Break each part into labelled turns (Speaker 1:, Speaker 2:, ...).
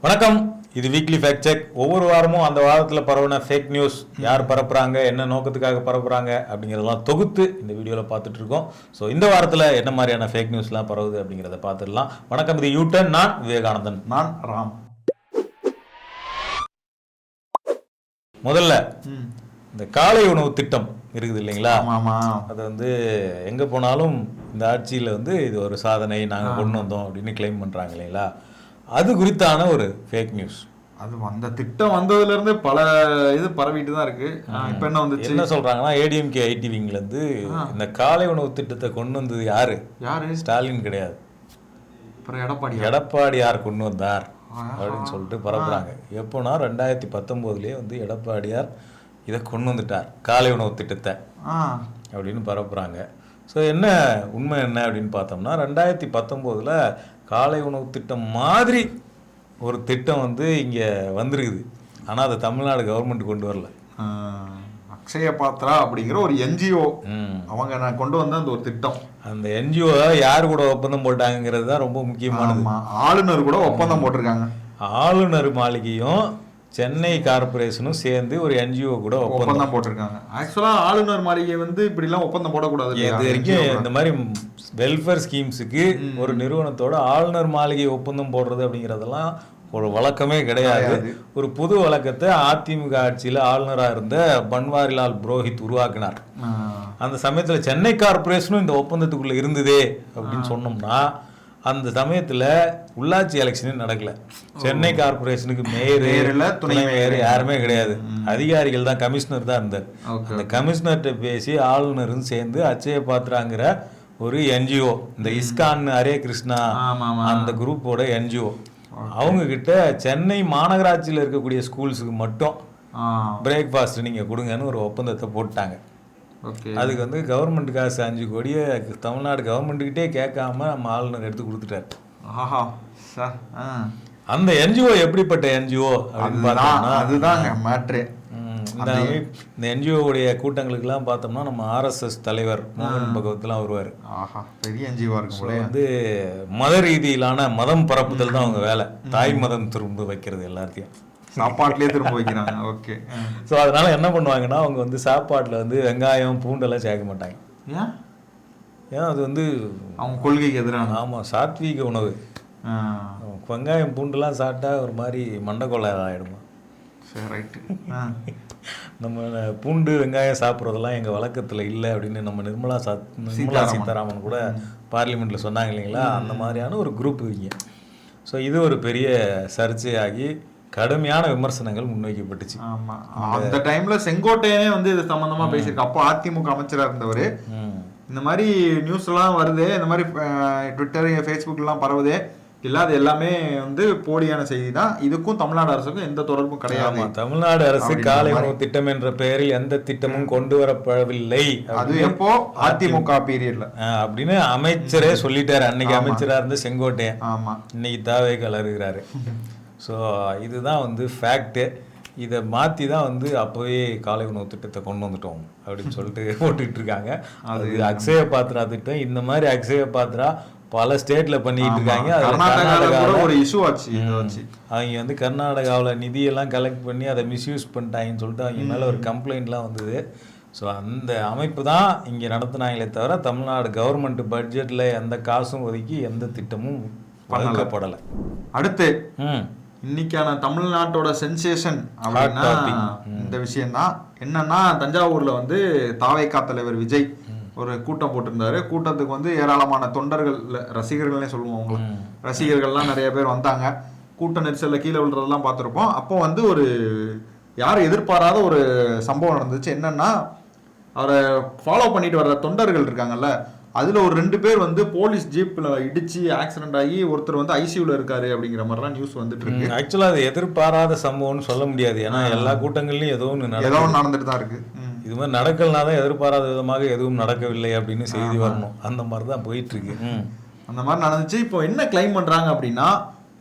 Speaker 1: வணக்கம், இது weekly fact check. ஒவ்வொரு வாரமும் அந்த வாரத்தில் பரவுன ஃபேக் நியூஸ் யார் பரப்புறாங்க, என்ன நோக்கத்துக்காக பரப்புறாங்க அப்படிங்கிறதெல்லாம் தொகுத்து இந்த வீடியோவில் பார்த்துட்டு இருக்கோம். ஸோ இந்த வாரத்தில் என்ன மாதிரியான ஃபேக் நியூஸ்லாம் பரவுது அப்படிங்கிறத பார்த்துடலாம். வணக்கம், இது யூட்டன். நான் விவேகானந்தன்.
Speaker 2: நான் ராம்.
Speaker 1: முதல்ல இந்த காலை உணவு திட்டம் இருக்குது இல்லைங்களா? அது வந்து எங்கே போனாலும் இந்த ஆட்சியில் வந்து இது ஒரு சாதனை, நாங்கள் கொண்டு வந்தோம் அப்படின்னு கிளைம் பண்ணுறாங்க இல்லைங்களா? அது குறித்தான ஒரு ஃபேக் நியூஸ்.
Speaker 2: அது அந்த திட்டம் வந்ததுல இருந்து பல இது பரவிட்டு தான் இருக்கு. இப்போ என்ன வந்துச்சு,
Speaker 1: என்ன சொல்றாங்கன்னா, ஏடிஎம்கே ஐடி விங்ல இருந்து இந்த காலை உணவு திட்டத்தை கொண்டு வந்தது யாரு? ஸ்டாலின் கிடையாது, எடப்பாடியார் கொண்டு வந்தார் அப்படின்னு சொல்லிட்டு பரப்புறாங்க. எப்போனா 2019 வந்து எடப்பாடியார் இதை கொண்டு வந்துட்டார், காலை உணவு திட்டத்தை அப்படின்னு பரப்புறாங்க. ஸோ என்ன உண்மை என்ன அப்படின்னு பார்த்தோம்னா, 2019 காலை உணவு திட்டம் மாதிரி ஒரு திட்டம் வந்து இங்கே வந்திருக்குது. ஆனால் அதை தமிழ்நாடு கவர்மெண்ட் கொண்டு வரல.
Speaker 2: அக்ஷய பாத்ரா அப்படிங்கிற ஒரு என்ஜிஓ அவங்க நான் கொண்டு வந்த அந்த ஒரு திட்டம்.
Speaker 1: அந்த என்ஜிஓ யார் கூட ஒப்பந்தம் போட்டாங்கிறது தான் ரொம்ப முக்கியமானது.
Speaker 2: ஆளுநர் கூட ஒப்பந்தம் போட்டிருக்காங்க.
Speaker 1: ஆளுநர் மாளிகையும் சென்னை கார்பரேஷனும் சேர்ந்து ஒரு என்ஜிஓ கூட ஒப்பந்தம்
Speaker 2: போட்டிருக்காங்க. ஆக்சுவலா ஆளுநர் மாளிகை வந்து இப்படி எல்லாம் ஒப்பந்தம் போடக்கூடாது.
Speaker 1: இது வரைக்கும் இந்த மாதிரி வெல்ஃபேர் ஸ்கீம்ஸுக்கு ஒரு நிறுவனத்தோட ஆளுநர் மாளிகை ஒப்பந்தம் போடுறது அப்படிங்கிறதெல்லாம் ஒரு வழக்கமே கிடையாது. ஒரு புது வழக்கத்தை அதிமுக ஆட்சியில் ஆளுநராக இருந்த பன்வாரிலால் புரோஹித் உருவாக்கினார். அந்த சமயத்தில் சென்னை கார்பரேஷனும் இந்த ஒப்பந்தத்துக்குள்ள இருந்ததே அப்படின்னு சொன்னோம்னா, அந்த சமயத்தில் உள்ளாட்சி எலெக்ஷனே நடக்கல. சென்னை கார்பரேஷனுக்கு மேயர், துணை மேயர் யாருமே கிடையாது. அதிகாரிகள் தான், கமிஷனர் தான் இருந்தார். அந்த கமிஷனர்கிட்ட பேசி ஆளுநரும் சேர்ந்து அச்சய பாத்ராங்கிற ஒரு என்ஜிஓ, இந்த இஸ்கான் ஹரே கிருஷ்ணா அந்த குரூப்போட என்ஜிஓ, அவங்க கிட்ட சென்னை மாநகராட்சியில் இருக்கக்கூடிய ஸ்கூல்ஸுக்கு மட்டும் பிரேக்ஃபாஸ்ட் நீங்கள் கொடுங்கன்னு ஒரு ஒப்பந்தத்தை போட்டாங்க. அதுக்கு வந்து கவர்மெண்ட் காசு 5 கோடியை தமிழ்நாடு கவர்மெண்ட்டுக்கிட்டே கேட்காம நம்ம ஆளுநர் எடுத்து கொடுத்துட்டாரு. அந்த என்ஜிஓ எப்படிப்பட்ட என்ஜிஓ அப்படின்னு பார்த்தோம்னா,
Speaker 2: அதுதாங்க மேட்ரு.
Speaker 1: இந்த என்ஜிஓடைய கூட்டங்களுக்கெல்லாம் பார்த்தோம்னா நம்ம ஆர்எஸ்எஸ் தலைவர் மோகன் பகவத்லாம் வருவார்.
Speaker 2: பெரிய என்ஜிஓ இருக்கு.
Speaker 1: வந்து மத ரீதியிலான மதம் பரப்புதல் தான் அவங்க வேலை. தாய் மதம் திரும்ப வைக்கிறது, எல்லாத்தையும்
Speaker 2: சாப்பாட்டுலேயே திரும்ப வைக்கிறாங்க. ஓகே.
Speaker 1: ஸோ அதனால என்ன பண்ணுவாங்கன்னா, அவங்க வந்து சாப்பாட்டில் வந்து வெங்காயம் பூண்டெல்லாம் சேர்க்க மாட்டாங்க. ஏன்னா அது வந்து
Speaker 2: அவங்க கொள்கைக்கு எதிரான.
Speaker 1: ஆமாம், சாத்வீக உணவு. வெங்காயம் பூண்டெல்லாம் சாப்பிட்டா ஒரு மாதிரி மண்டக்கொள்ளை ஆகிடுமா.
Speaker 2: சரி, ரைட்டு.
Speaker 1: நம்ம பூண்டு வெங்காயம் சாப்பிட்றதெல்லாம் எங்கள் வழக்கத்தில் இல்லை அப்படின்னு நம்ம நிர்மலா சீதாராமன் கூட பார்லிமெண்ட்டில் சொன்னாங்க இல்லைங்களா? அந்த மாதிரியான ஒரு குரூப் இவங்க. ஸோ இது ஒரு பெரிய சர்ச்சையாகி கடுமையான விமர்சனங்கள் முன்வைக்கப்பட்டுச்சு.
Speaker 2: ஆமா, அந்த டைம்ல செங்கோட்டையனே வந்து இது சம்பந்தமா பேசியிருக்கு. அப்போ அதிமுக அமைச்சராக இருந்தவர், இந்த மாதிரி நியூஸ் எல்லாம் வருது, இந்த மாதிரி ட்விட்டர் ஃபேஸ்புக்லாம் பரவுதே இல்லை, அது எல்லாமே வந்து போலியான செய்தி தான், இதுக்கும் தமிழ்நாடு அரசுக்கும் எந்த தொடர்பும் கிடையாது.
Speaker 1: தமிழ்நாடு அரசு காலை உணவு திட்டம் என்ற பெயரில் எந்த திட்டமும் கொண்டு வரப்படவில்லை.
Speaker 2: அது எப்போ அதிமுக பீரியட்ல
Speaker 1: அப்படின்னு அமைச்சரே சொல்லிட்டாரு. அன்னைக்கு அமைச்சரா இருந்த செங்கோட்டையன்.
Speaker 2: ஆமா,
Speaker 1: இன்னைக்கு தாவே கலருகிறாரு. ஸோ இதுதான் வந்து ஃபேக்ட்டு. இதை மாற்றி தான் வந்து அப்போவே காலை உணவு திட்டத்தை கொண்டு வந்துட்டோம் அப்படின்னு சொல்லிட்டு போட்டுக்கிட்டு இருக்காங்க. அது அக்ஷய பாத்ரா திட்டம். இந்த மாதிரி அக்ஷய பாத்ரா பல ஸ்டேட்ல பண்ணிட்டு இருக்காங்க.
Speaker 2: ஒரு இஷ்யூ ஆச்சு.
Speaker 1: அவங்க வந்து கர்நாடகாவில் நிதியெல்லாம் கலெக்ட் பண்ணி அதை மிஸ்யூஸ் பண்ணிட்டாங்கன்னு சொல்லிட்டு அவங்க மேலே ஒரு கம்ப்ளைண்ட்லாம் வந்தது. ஸோ அந்த அமைப்பு தான் இங்கே நடத்தினாங்களே தவிர தமிழ்நாடு கவர்மெண்ட் பட்ஜெட்டில் எந்த காசும் ஒதுக்கி எந்த திட்டமும் வழங்கப்படலை.
Speaker 2: அடுத்து இன்னைக்கான தமிழ்நாட்டோட சென்சேஷன் அப்படின்னா இந்த விஷயம்தான். என்னன்னா, தஞ்சாவூர்ல வந்து தாவேகா தலைவர் விஜய் ஒரு கூட்டம் போட்டிருந்தாரு. கூட்டத்துக்கு வந்து ஏராளமான தொண்டர்கள், ரசிகர்கள்னே சொல்லுவோம், அவங்கள ரசிகர்கள்லாம் நிறைய பேர் வந்தாங்க. கூட்ட நெரிசலில் கீழே விழுறதெல்லாம் பார்த்துருப்போம். அப்போ வந்து ஒரு யாரும் எதிர்பாராத ஒரு சம்பவம் நடந்துச்சு. என்னன்னா, அவரை ஃபாலோ பண்ணிட்டு வர்ற தொண்டர்கள் இருக்காங்கல்ல, அதுல ஒரு 2 பேர் வந்து போலீஸ் ஜீப்ல இடிச்சு ஆக்சிடென்ட் ஆகி ஒருத்தர் வந்து ஐசியூல இருக்காரு அப்படிங்கிற மாதிரிலாம் நியூஸ் வந்துட்டு இருக்கு.
Speaker 1: ஆக்சுவலா அது எதிர்பாராத சம்பவம்னு சொல்ல முடியாது. ஏன்னா எல்லா கூட்டங்கள்லயும் ஏதோ ஒன்று
Speaker 2: நடந்துட்டு தான் இருக்கு.
Speaker 1: இது மாதிரி நடக்கலனா தான் எதிர்பாராத விதமாக எதுவும் நடக்கவில்லை அப்படின்னு செய்தி வரணும். அந்த மாதிரி தான் போயிட்டு இருக்கு.
Speaker 2: அந்த மாதிரி நடந்துச்சு. இப்போ என்ன கிளைம் பண்றாங்க அப்படின்னா,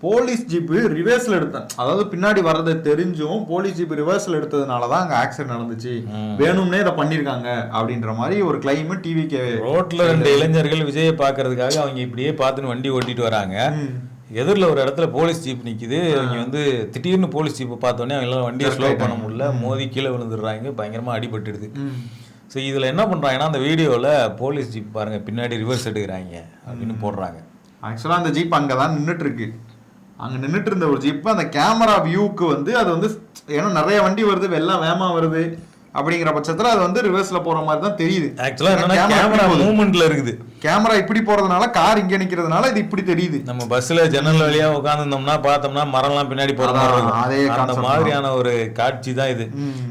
Speaker 2: போலீஸ் ஜீப்பு ரிவர்ஸ்ல எடுத்தேன், அதாவது பின்னாடி வர்றதை தெரிஞ்சும் போலீஸ் ஜீப் ரிவர்ஸ்ல எடுத்ததுனாலதான் அங்க ஆக்சிடென்ட் நடந்துச்சு, வேணும்னே இதை பண்ணிருக்காங்க அப்படின்ற மாதிரி ஒரு கிளைம் டிவிக்கு.
Speaker 1: ரோட்ல 2 இளைஞர்கள் விஜயை பாக்குறதுக்காக அவங்க இப்படியே பார்த்துன்னு வண்டி ஓட்டிட்டு வராங்க. எதிரில் ஒரு இடத்துல போலீஸ் ஜீப் நிற்கிது. அவங்க வந்து திடீர்னு போலீஸ் ஜீப்பை பார்த்தோன்னே அவங்க எல்லாம் வண்டியை ஸ்லோ பண்ண முடியல, மோதி கீழே விழுந்துடுறாங்க, பயங்கரமாக அடிபட்டுடுது. ஸோ இதில் என்ன பண்ணுறாங்கன்னா அந்த வீடியோவில் போலீஸ் ஜீப் பாருங்கள் பின்னாடி ரிவர்ஸ் எடுக்கிறாங்க அப்படின்னு போடுறாங்க.
Speaker 2: ஆக்சுவலாக அந்த ஜீப் அங்கே தான் நின்றுட்டு இருக்கு. அங்கே நின்றுட்டு இருந்த ஒரு ஜீப்பு அந்த கேமரா வியூக்கு வந்து அது வந்து ஏன்னா நிறைய வண்டி வருது, வெள்ளம் வேகமாக வருது அப்படிங்கிற பட்சத்தில் அது வந்து ரிவர்ஸில் போகிற மாதிரி தான் தெரியுது.
Speaker 1: ஆக்சுவலாக கேமரா மூவ்மெண்ட்டில் இருக்குது.
Speaker 2: கேமரா இப்படி போறதுனால கார் இங்க நிக்கிறதுனால இது இப்படி தெரியுது.
Speaker 1: நம்ம பஸ்ல ஜன்னல் வழியா உட்காந்துருந்தோம்னா பார்த்தோம்னா மரம்லாம் பின்னாடி போற மாதிரி இருக்கும். அந்த மாதிரியான ஒரு காட்சி தான் இது.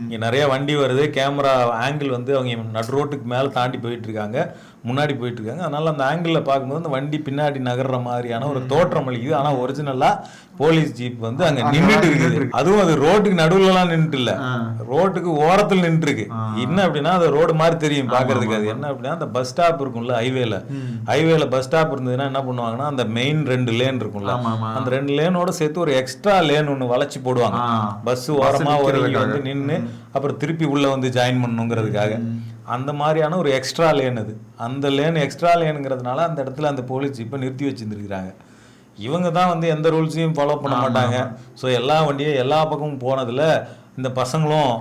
Speaker 1: இங்க நிறைய வண்டி வருது, கேமரா ஆங்கிள் வந்து அவங்க நடு ரோட்டுக்கு மேல தாண்டி போயிட்டு இருக்காங்க, முன்னாடி போயிட்டு இருக்காங்க. அதனால அந்த ஆங்கிள் பார்க்கும்போது அந்த வண்டி பின்னாடி நகர்ற மாதிரியான ஒரு தோற்றம் அளிக்குது. ஆனா ஒரிஜினலா போலீஸ் ஜீப் வந்து அங்க நின்றுட்டு இருக்குது. அதுவும் அது ரோட்டுக்கு நடுவுல எல்லாம் நின்றுட்டு இல்ல, ரோட்டுக்கு ஓரத்தில் நின்று இருக்கு. என்ன அப்படின்னா அது ரோடு மாதிரி தெரியும் பாக்குறதுக்கு. அது என்ன அப்படின்னா அந்த பஸ் ஸ்டாப் இருக்கும்ல, ஹைவேல பஸ் ஸ்டாப் இருந்ததுன்னா என்ன பண்ணுவாங்கன்னா அந்த மெயின் 2 லேன் இருக்கும்ல, அந்த 2 லேனோட சேர்த்து ஒரு எக்ஸ்ட்ரா லேன் ஒன்று வளைச்சு போடுவாங்க. பஸ் ஓரமா ஒரு வந்து நின்று அப்புறம் திருப்பி உள்ள வந்து ஜாயின் பண்ணணுங்கிறதுக்காக. அந்த மாதிரியான ஒரு எக்ஸ்ட்ரா லேன் அது. அந்த லேன் எக்ஸ்ட்ரா லேனுங்கிறதுனால அந்த இடத்துல அந்த போலீஸ் ஜீப்பை நிறுத்தி வச்சுருந்துருக்குறாங்க. இவங்க தான் வந்து எந்த ரூல்ஸையும் ஃபாலோ பண்ண மாட்டாங்க. ஸோ எல்லா வண்டியும் எல்லா பக்கமும் போனதில் இந்த பசங்களும்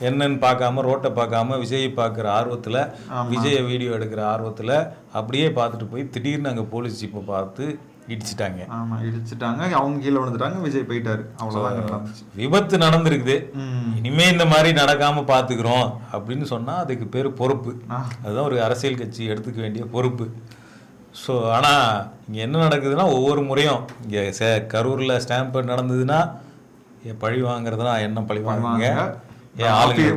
Speaker 1: என்னன்னு பார்க்காம ரோட்டை பார்க்காம விஜயை பார்க்குற ஆர்வத்தில், விஜயை வீடியோ எடுக்கிற ஆர்வத்தில் அப்படியே பார்த்துட்டு போய் திடீர்னு அங்கே போலீஸ் ஜீப்பை பார்த்து இடிச்சிட்டாங்க.
Speaker 2: இடிச்சிட்டாங்க, அவங்க கீழே விழுந்துட்டாங்க, விஜய் போயிட்டாரு. அவ்வளோதான்
Speaker 1: விபத்து நடந்திருக்குது. இனிமே இந்த மாதிரி நடக்காம பார்த்துக்கிறோம் அப்படின்னு சொன்னால் அதுக்கு பேர் பொறுப்பு. அதுதான் ஒரு அரசியல் கட்சி எடுத்துக்க வேண்டிய பொறுப்பு. ஸோ ஆனால் இங்கே என்ன நடக்குதுன்னா ஒவ்வொரு முறையும் இங்கே கரூரில் ஸ்டாம்பு நடந்ததுன்னா பழி வாங்குறதுனா என்ன பழி வாங்குங்க,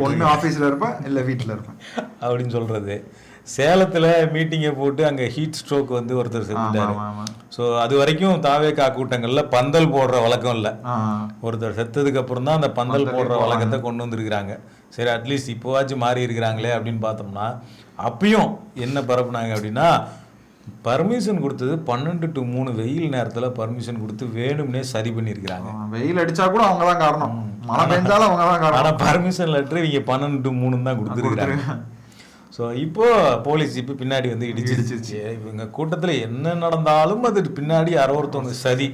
Speaker 2: ஒன்று ஆஃபீஸில் இருப்பேன் இல்லை வீட்டில் இருப்பேன் அப்படின்னு
Speaker 1: சொல்கிறது. சேலத்தில் மீட்டிங்கை போட்டு அங்கே ஹீட் ஸ்ட்ரோக் வந்து ஒருத்தர் செத்துட்டாரு. ஸோ அது வரைக்கும் தாவேகா கூட்டங்களில் பந்தல் போடுற வழக்கம் இல்லை. ஒருத்தர் செத்ததுக்கு அப்புறம் தான் அந்த பந்தல் போடுற வழக்கத்தை கொண்டு வந்துருக்குறாங்க. சரி அட்லீஸ்ட் இப்போவாச்சும் மாறி இருக்கிறாங்களே அப்படின்னு பார்த்தோம்னா அப்பயும் என்ன பரப்புனாங்க அப்படின்னா பர்மிஷன் கொடுத்தது 12 to 3 வெயில் நேரத்தில் பர்மிஷன் கொடுத்து வேணும்னே சரி பண்ணியிருக்கிறாங்க.
Speaker 2: வெயில் அடிச்சா கூட அவங்க தான் காரணம், மழை பெஞ்சாலும் அவங்க தான் காரணம்.
Speaker 1: ஆனால் பர்மிஷன் லெட்டர் இவங்க 12 to 3 தான் கொடுத்துருக்குறாங்க. ஸோ இப்போ போலீஸ் ஜீப்பு பின்னாடி வந்து இடிச்சிருச்சு. இவங்க கூட்டத்தில் என்ன நடந்தாலும் அது பின்னாடி யாரோ ஒருத்தவங்க சதி.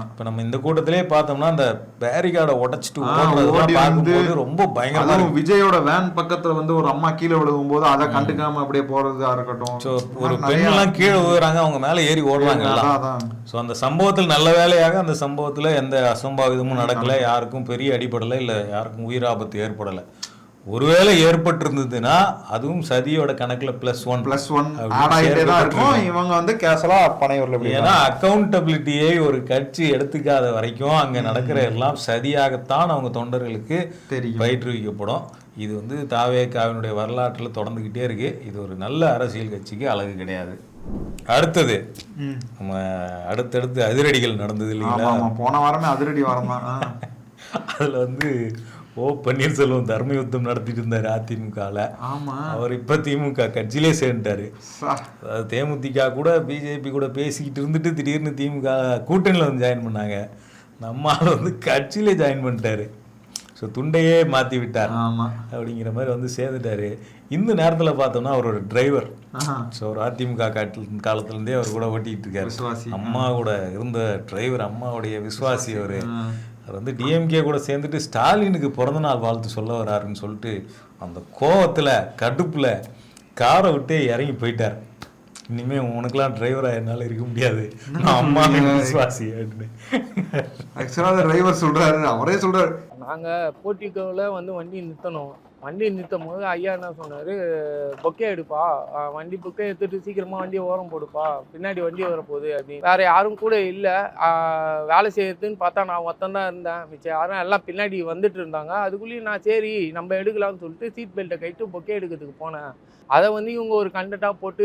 Speaker 1: இப்போ நம்ம இந்த கூட்டத்திலே பார்த்தோம்னா அந்த பேரிகார்டை உடைச்சிட்டு பார்க்கும்போது ரொம்ப பயங்கரமா.
Speaker 2: விஜயோட வேன் பக்கத்துல வந்து ஒரு அம்மா கீழே விழுகும் போது அதை கண்டுக்காம அப்படியே போறதா இருக்கட்டும்.
Speaker 1: ஸோ ஒரு பெண்ணெல்லாம் கீழே விழுறாங்க, அவங்க மேலே ஏறி ஓடுறாங்க. ஸோ அந்த சம்பவத்தில் நல்ல வேலையாக அந்த சம்பவத்தில் எந்த அசம்பாவிதமும் நடக்கலை, யாருக்கும் பெரிய அடிப்படலை, இல்லை யாருக்கும் உயிராபத்து ஏற்படலை. ஒருவேளை ஏற்பட்டிருந்ததுன்னா அதுவும் சதியோட கணக்குல +1
Speaker 2: இவங்க வந்து கேஷலா பனையூர்ல.
Speaker 1: ஏன்னா அக்கௌண்டபிலிட்டியை ஒரு கட்சி எடுத்துக்காத வரைக்கும் அங்க நடக்கிற எல்லாம் சதியாகத்தான் அவங்க தொண்டர்களுக்கு பயிற்றுவிக்கப்படும். இது வந்து தாவேகாவினுடைய வரலாற்றில் தொடர்ந்துகிட்டே இருக்கு. இது ஒரு நல்ல அரசியல் கட்சிக்கு அழகு கிடையாது. அடுத்தது நம்ம அடுத்தடுத்து அதிரடிகள் நடந்தது இல்லைங்களா?
Speaker 2: போன வாரமே அதிரடி வாரம் தான்.
Speaker 1: அதுல வந்து பன்னீர்செல்வம் தர்ம யுத்தம் நடத்திட்டு இருந்தாரு அதிமுகவில். அவர் இப்போ திமுக கட்சியிலே சேர்ந்துட்டாரு. தேமுதிக கூட பிஜேபி கூட பேசிக்கிட்டு இருந்துட்டு திடீர்னு திமுக கூட்டணியில் வந்து ஜாயின் பண்ணாங்க. நம்ம ஆள் வந்து கட்சியிலே ஜாயின் பண்ணிட்டாரு. ஸோ துண்டையே மாற்றி விட்டார் அப்படிங்கிற மாதிரி வந்து சேர்ந்துட்டாரு. இந்த நேரத்தில் பார்த்தோம்னா அவர் ஒரு டிரைவர். ஸோ ஒரு அதிமுக காலத்துலேருந்தே அவர் கூட ஓட்டிகிட்டு இருக்காரு. அம்மா கூட இருந்த டிரைவர், அம்மாவுடைய விசுவாசி. அவர் வந்து டிஎம்கே கூட சேர்ந்துட்டு ஸ்டாலினுக்கு பிறந்த நாள் வாழ்த்து சொல்ல வராருன்னு சொல்லிட்டு அந்த கோவத்தில் கடுப்பில் காரை விட்டு இறங்கி போயிட்டார். இனிமேல் உனக்கெல்லாம் டிரைவராக என்னால் இருக்க முடியாது, நான் அம்மா விசுவாசி அப்படின்னு
Speaker 2: ஆக்சுவலாக டிரைவர் சொல்கிறாரு. அவரே சொல்கிறார்,
Speaker 3: நாங்கள் போர்ட்டிகோவில் வந்து வண்டி நிறுத்தணும். வண்டி நிறுத்தும் போது ஐயா என்ன சொன்னார், பொக்கே எடுப்பா, வண்டி பொக்கே எடுத்துட்டு சீக்கிரமாக வண்டியை ஓரம் போடுப்பா, பின்னாடி வண்டி வரப்போகுது அப்படின்னு. வேறு யாரும் கூட இல்லை, வேலை செய்யறதுன்னு பார்த்தா நான் ஒருத்தந்தான் இருந்தேன். மிச்சம் யாரும் எல்லாம் பின்னாடி வந்துட்டு இருந்தாங்க. அதுக்குள்ளேயும் நான் சரி நம்ம எடுக்கலாம்னு சொல்லிட்டு சீட் பெல்ட்டை கைட்டு பொக்கே எடுக்கிறதுக்கு போனேன். அதை வந்து இவங்க ஒரு கண்டெக்டாக போட்டு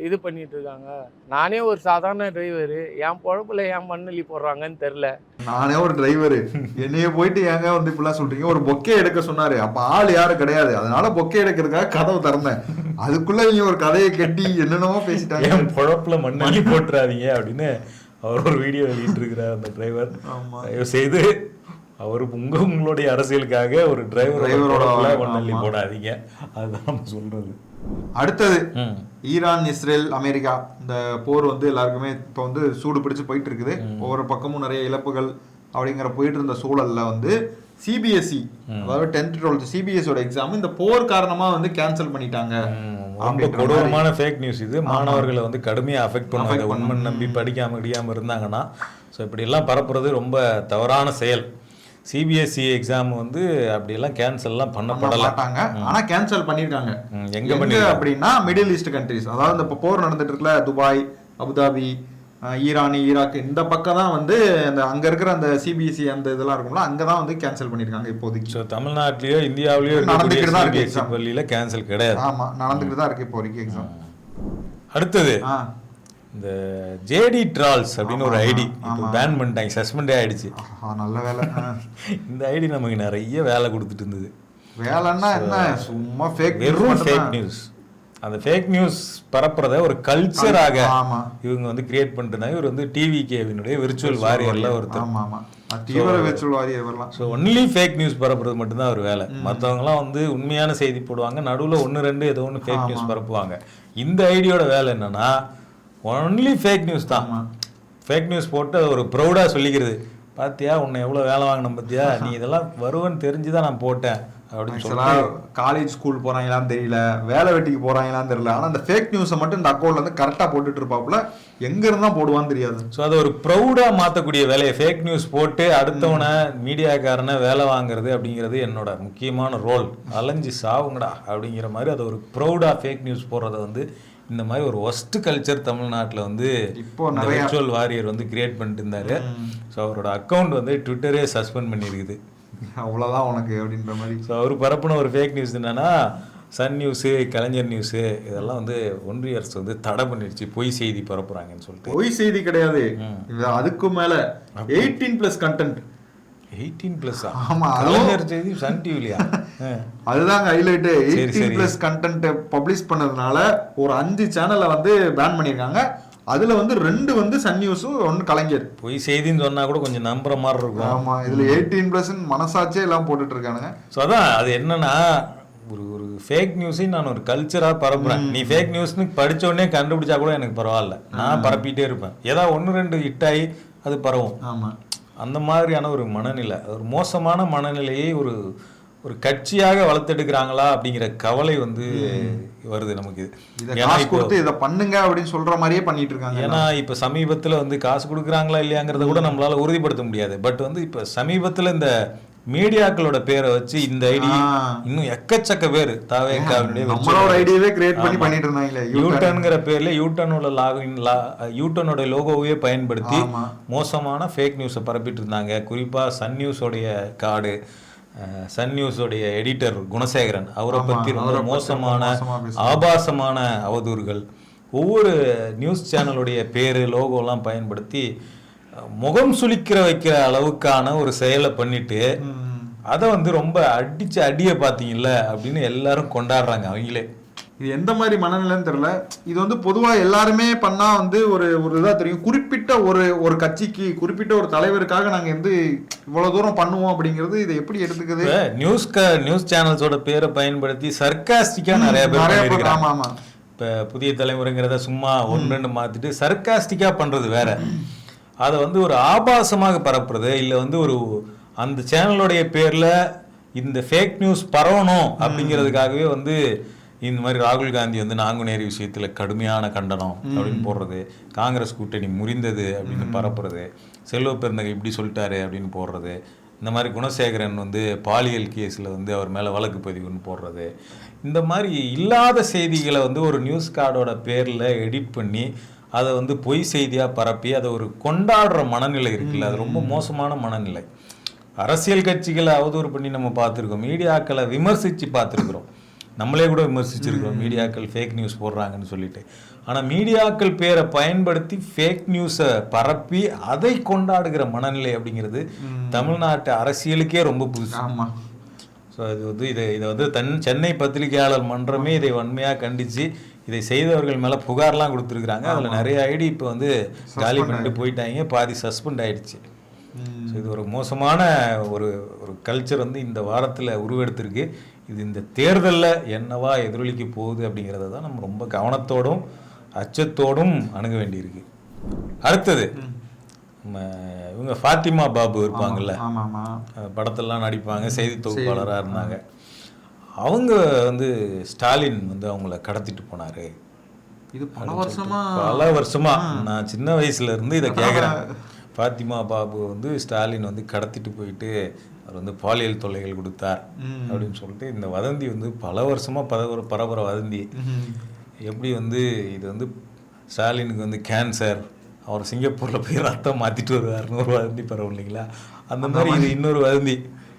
Speaker 3: இது பண்ணிட்டு இருக்காங்க. நானே ஒரு சாதாரண டிரைவரு, என் பொழப்புல ஏன் மண்ணலி போடுறாங்கன்னு தெரில.
Speaker 2: நானே ஒரு டிரைவரு, என்னைய போயிட்டு ஏங்க வந்து இப்படிலாம் சொல்றீங்க? ஒரு பொக்கே எடுக்க சொன்னாரு, அப்ப ஆள் யாரும் கிடையாது, அதனால பொக்கே எடுக்கிறதுக்காக கதவு திறந்தேன். அதுக்குள்ள நீங்க ஒரு கதையை கட்டி என்னென்னமோ பேசிட்டாங்க.
Speaker 1: என் பொழப்புல மண்ணலி போட்டுறாதீங்க அப்படின்னு அவர் ஒரு வீடியோ வெளியிட்டு இருக்கிறார் அந்த டிரைவர். தயவு செய்து அவர் உங்களுடைய அரசியலுக்காக ஒரு டிரைவரோட ஒன்னள்ளி
Speaker 2: ஆமா.
Speaker 1: போடாதீங்க, அதுதான் நம்ம சொல்றது.
Speaker 2: அடுத்தது ஈரான், இஸ்ரேல், அமெரிக்கா இந்த போர் வந்து எல்லாருக்குமே இப்போ வந்து சூடு பிடிச்சு போயிட்டு இருக்குது. ஒவ்வொரு பக்கமும் நிறைய இழப்புகள் அப்படிங்கிற போயிட்டு இருந்த சூழல்ல வந்து சிபிஎஸ்இ, அதாவது 10th 12th சிபிஎஸ்சியோட எக்ஸாம் இந்த போர் காரணமா வந்து கேன்சல் பண்ணிட்டாங்க.
Speaker 1: ரொம்ப கொடூரமான ஃபேக் நியூஸ் இது. மாணவர்களை வந்து கடுமையாக அஃபெக்ட் பண்ணுவாங்க. உண்மை நம்பி படிக்காம இருந்தாங்கன்னா. ஸோ இப்படி எல்லாம் பரப்புறது ரொம்ப தவறான செயல். சிபிஎஸ்இ எக்ஸாம் வந்து அப்படியெல்லாம் கேன்சல்லாம் பண்ணப்படலாட்டாங்க,
Speaker 2: ஆனா கேன்சல் பண்ணிருக்காங்க.
Speaker 1: எங்க பண்ணிருக்காங்க
Speaker 2: அப்படின்னா மிடில் ஈஸ்ட் கண்ட்ரிஸ், அதாவது இந்த போர் நடந்துட்டு இருக்குல்ல, துபாய், அபுதாபி, ஈரான், ஈராக் இந்த பக்கம் தான் வந்து அந்த அங்க இருக்கிற அந்த சிபிஎஸ்இ அந்த இதெல்லாம் இருக்கும்ல, அங்கதான் வந்து கேன்சல் பண்ணிருக்காங்க இப்போதைக்கு.
Speaker 1: ஸோ தமிழ்நாட்டிலயோ இந்தியாவிலயோ
Speaker 2: நடந்துக்கிட்டு தான் இருக்கு எக்ஸாம்.
Speaker 1: பள்ளியில கேன்சல் கிடையாது.
Speaker 2: ஆமா, நடந்துக்கிட்டு தான் இருக்கு இப்போதைக்கு எக்ஸாம்.
Speaker 1: அடுத்தது இந்த ஜேடி ட்ரால்ஸ் அப்படின்னு ஒரு ஐடி இப்போ பேன் பண்ணிட்டாங்க, சஸ்பெண்டே ஆயிடுச்சு.
Speaker 2: நல்ல வேலை.
Speaker 1: இந்த ஐடி நமக்கு நிறைய வேலை கொடுத்துட்டு இருந்தது.
Speaker 2: வேலைன்னா என்ன, சும்மா ஃபேக்
Speaker 1: வெறும் ஃபேக் நியூஸ். அந்த ஃபேக் நியூஸ் பரப்புறத ஒரு கல்ச்சராக இவங்க வந்து கிரியேட் பண்ணிட்டு இவர் வந்து டிவிகேவினுடைய விர்ச்சுவல் வாரியர்ல ஒருத்தர். ஸோ ஒன்லி ஃபேக் நியூஸ் பரப்புறது மட்டும்தான் அவர் வேலை. மற்றவங்கலாம் வந்து உண்மையான செய்தி போடுவாங்க, நடுவில் 1-2 ஏதோ ஒன்று ஃபேக் நியூஸ் பரப்புவாங்க. இந்த ஐடியோட வேலை என்னன்னா ஒன்லி ஃபேக் நியூஸ் தான். ஃபேக் நியூஸ் போட்டு அதை ஒரு ப்ரௌடாக சொல்லிக்கிறது, பார்த்தியா உன்னை எவ்வளோ வேலை வாங்கின பார்த்தியா, நீ இதெல்லாம் வருவன்னு தெரிஞ்சுதான் நான் போட்டேன் அப்படின்னு சொல்லி.
Speaker 2: காலேஜ் ஸ்கூல் போறாங்களான்னு தெரியல, வேலை வெட்டிக்கு போறாங்களான்னு தெரியல, ஆனால் அந்த ஃபேக் நியூஸை மட்டும் இந்த அக்கௌண்ட்ல இருந்து கரெக்டாக போட்டுட்டு இருப்பாப்புல, எங்க இருந்தா போடுவான்னு தெரியாது.
Speaker 1: ஸோ அதை ஒரு ப்ரௌடாக மாற்றக்கூடிய வேலையை ஃபேக் நியூஸ் போட்டு அடுத்தவனை மீடியாக்காரனை வேலை வாங்குறது அப்படிங்கிறது என்னோட முக்கியமான ரோல். அலைஞ்சு சாவுங்கடா அப்படிங்கிற மாதிரி அதை ஒரு ப்ரௌடாக ஃபேக் நியூஸ் போடுறத வந்து இந்த மாதிரி ஒரு ஒஸ்ட் கல்ச்சர் தமிழ்நாட்டில் வந்து இப்போ விர்ச்சுவல் வாரியர் வந்து கிரியேட் பண்ணிட்டு இருந்தாரு. ஸோ அவரோட அக்கௌண்ட் வந்து ட்விட்டரே சஸ்பெண்ட் பண்ணியிருக்குது.
Speaker 2: அவ்வளோதான் உனக்கு அப்படின்ற மாதிரி.
Speaker 1: ஸோ அவர் பரப்புன ஒரு ஃபேக் நியூஸ் என்னன்னா, சன் நியூஸு, கலைஞர் நியூஸு இதெல்லாம் வந்து ஒன்றிய அரசு வந்து தடை பண்ணிடுச்சு, பொய் செய்தி பரப்புறாங்கன்னு சொல்லிட்டு.
Speaker 2: பொய் செய்தி கிடையாது, அதுக்கு மேல 18+ கண்டென்ட்.
Speaker 1: 18+?
Speaker 2: ஆமா,
Speaker 1: கலைஞர் செய்தி சன் டிவிலையா?
Speaker 2: அதுதாங்க ஹைலைட். 18+ கண்டென்ட் பப்ளிஷ் பண்ணதுனால ஒரு 5 சேனலை வந்து பேன் பண்ணிருக்காங்க. அதுல வந்து 2 வந்து சன் நியூஸும் 1 கலைஞர்.
Speaker 1: பொய் செய்தின்னு சொன்னா கூட கொஞ்சம் நம்புற மாதிரி இருக்கும்.
Speaker 2: ஆமா, இதுல 18+ மனசாட்சியே எல்லாம் போட்டுட்டு இருக்கானுங்க.
Speaker 1: ஸோ அதான் அது என்னன்னா, ஒரு ஃபேக் நியூஸையும் நான் ஒரு கல்ச்சரா பரப்புறேன். நீ ஃபேக் நியூஸ்னு படிச்ச உடனே கண்டுபிடிச்சா கூட எனக்கு பரவாயில்ல, நான் பரப்பிட்டே இருப்பேன். ஏதாவது 1-2 ஹிட் ஆகி அது பரவும்.
Speaker 2: ஆமா,
Speaker 1: அந்த மாதிரியான ஒரு மனநிலை, ஒரு மோசமான மனநிலையை ஒரு ஒரு கட்சியாக வளர்த்தெடுக்கிறாங்களா அப்படிங்கிற கவலை வந்து வருது நமக்கு.
Speaker 2: இதை பண்ணுங்க அப்படின்னு சொல்ற மாதிரியே பண்ணிட்டு இருக்காங்க.
Speaker 1: ஏன்னா இப்ப சமீபத்துல வந்து காசு கொடுக்குறாங்களா இல்லையாங்கிறத கூட நம்மளால உறுதிப்படுத்த முடியாது. பட் வந்து இப்ப சமீபத்துல இந்த மீடியாக்களோட பேரை வச்சு இந்த ஐடி இன்னும் எக்கச்சக்க பேர் யூட்டன்ங்கிற பேர்ல யூட்டனோட லோகோவே பயன்படுத்தி மோசமான ஃபேக் நியூஸை பரப்பிட்டு இருந்தாங்க. குறிப்பா சன் நியூஸோடைய கார்டு, சன் நியூஸோடைய எடிட்டர் குணசேகரன், அவரை பத்தி ரொம்ப மோசமான ஆபாசமான அவதூறுகள், ஒவ்வொரு நியூஸ் சேனலுடைய பேரு லோகோலாம் பயன்படுத்தி முகம் சுளிக்கிற வைக்கிற அளவுக்கான ஒரு செயலை பண்ணிட்டு அதை வந்து ரொம்ப அடிய பாத்தீங்கல்ல அப்படின்னு எல்லாரும் கொண்டாடுறாங்க அவங்களே.
Speaker 2: இது எந்த மாதிரி மனநிலைன்னு தெரியல. இது வந்து பொதுவா எல்லாருமே பண்ணா வந்து ஒரு இதா தெரியும். குறிப்பிட்ட ஒரு கட்சிக்கு, குறிப்பிட்ட ஒரு தலைவருக்காக நாங்க வந்து இவ்வளவு தூரம் பண்ணுவோம் அப்படிங்கிறது இதை எப்படி எடுத்துக்குது?
Speaker 1: நியூஸ் சேனல்ஸோட பேரை பயன்படுத்தி சர்காஸ்டிக்கா நிறைய பேர்.
Speaker 2: ஆமா,
Speaker 1: இப்ப புதிய தலைமுறைங்கிறத சும்மா 1-2 மாத்திட்டு சர்காஸ்டிக்கா பண்றது வேற. அதை வந்து ஒரு ஆபாசமாக பரப்புறது, இல்லை வந்து ஒரு அந்த சேனலுடைய பேர்ல இந்த ஃபேக் நியூஸ் பரவணும் அப்படிங்கிறதுக்காகவே வந்து இந்த மாதிரி ராகுல் காந்தி வந்து நாங்குநேரி விஷயத்துல கடுமையான கண்டனம் அப்படின்னு போடுறது, காங்கிரஸ் கூட்டணி முறிந்தது அப்படின்னு பரப்புறது, செல்வ பெருந்தகை இப்படி சொல்லிட்டாரு அப்படின்னு போடுறது, இந்த மாதிரி குணசேகரன் வந்து பாலியல் கேஸில் வந்து அவர் மேலே வழக்கு பதிவுன்னு போடுறது, இந்த மாதிரி இல்லாத செய்திகளை வந்து ஒரு நியூஸ் கார்டோட பேரில் எடிட் பண்ணி அதை வந்து பொய் செய்தியாக பரப்பி அதை ஒரு கொண்டாடுற மனநிலை இருக்குல்ல, அது ரொம்ப மோசமான மனநிலை. அரசியல் கட்சிகளை அவதூறு பண்ணி நம்ம பார்த்துருக்கோம், மீடியாக்களை விமர்சித்து பார்த்துருக்குறோம், நம்மளே கூட விமர்சிச்சிருக்கோம் மீடியாக்கள் ஃபேக் நியூஸ் போடுறாங்கன்னு சொல்லிட்டு. ஆனால் மீடியாக்கள் பேரை பயன்படுத்தி ஃபேக் நியூஸை பரப்பி அதை கொண்டாடுகிற மனநிலை அப்படிங்கிறது தமிழ்நாட்டு அரசியலுக்கே ரொம்ப புதுசு.
Speaker 2: ஆமாம்.
Speaker 1: ஸோ இது வந்து இதை வந்து சென்னை பத்திரிகையாளர் மன்றமே இதை வன்மையாக கண்டித்து இதை செய்தவர்கள் மேலே புகார்லாம் கொடுத்துருக்குறாங்க. அதில் நிறைய ஐடி இப்போ வந்து காலி பண்ணிட்டு போயிட்டாங்க, பாதி சஸ்பெண்ட் ஆயிடுச்சு. ஸோ இது ஒரு மோசமான ஒரு ஒரு கல்ச்சர் வந்து இந்த வாரத்தில் உருவெடுத்திருக்கு. இது இந்த தேர்தலில் என்னவா எதிரொலிக்க போகுது அப்படிங்கிறத தான் நம்ம ரொம்ப கவனத்தோடும் அச்சத்தோடும் அணுக வேண்டியிருக்கு. அடுத்தது நம்ம இவங்க ஃபாத்திமா பாபு இருப்பாங்கல்ல, படத்தெல்லாம் நடிப்பாங்க, செய்தி தொகுப்பாளராக இருந்தாங்க. அவங்க வந்து ஸ்டாலின் வந்து அவங்கள கடத்திட்டு போனாரு.
Speaker 2: இது பல
Speaker 1: வருஷமா நான் சின்ன வயசுல இருந்து இதை கேட்குறேன். ஃபாத்திமா பாபு வந்து ஸ்டாலின் வந்து கடத்திட்டு போயிட்டு அவர் வந்து பாலியல் தொல்லைகள் கொடுத்தார் அப்படின்னு சொல்லிட்டு இந்த வதந்தி வந்து பல வருஷமா பரபர வதந்தி. எப்படி வந்து இது வந்து ஸ்டாலினுக்கு வந்து கேன்சர், அவர் சிங்கப்பூரில் போய் ரத்தம் மாற்றிட்டு வருவார்னு ஒரு வதந்தி பரவும் இல்லைங்களா, அந்த மாதிரி இது இன்னொரு வதந்தி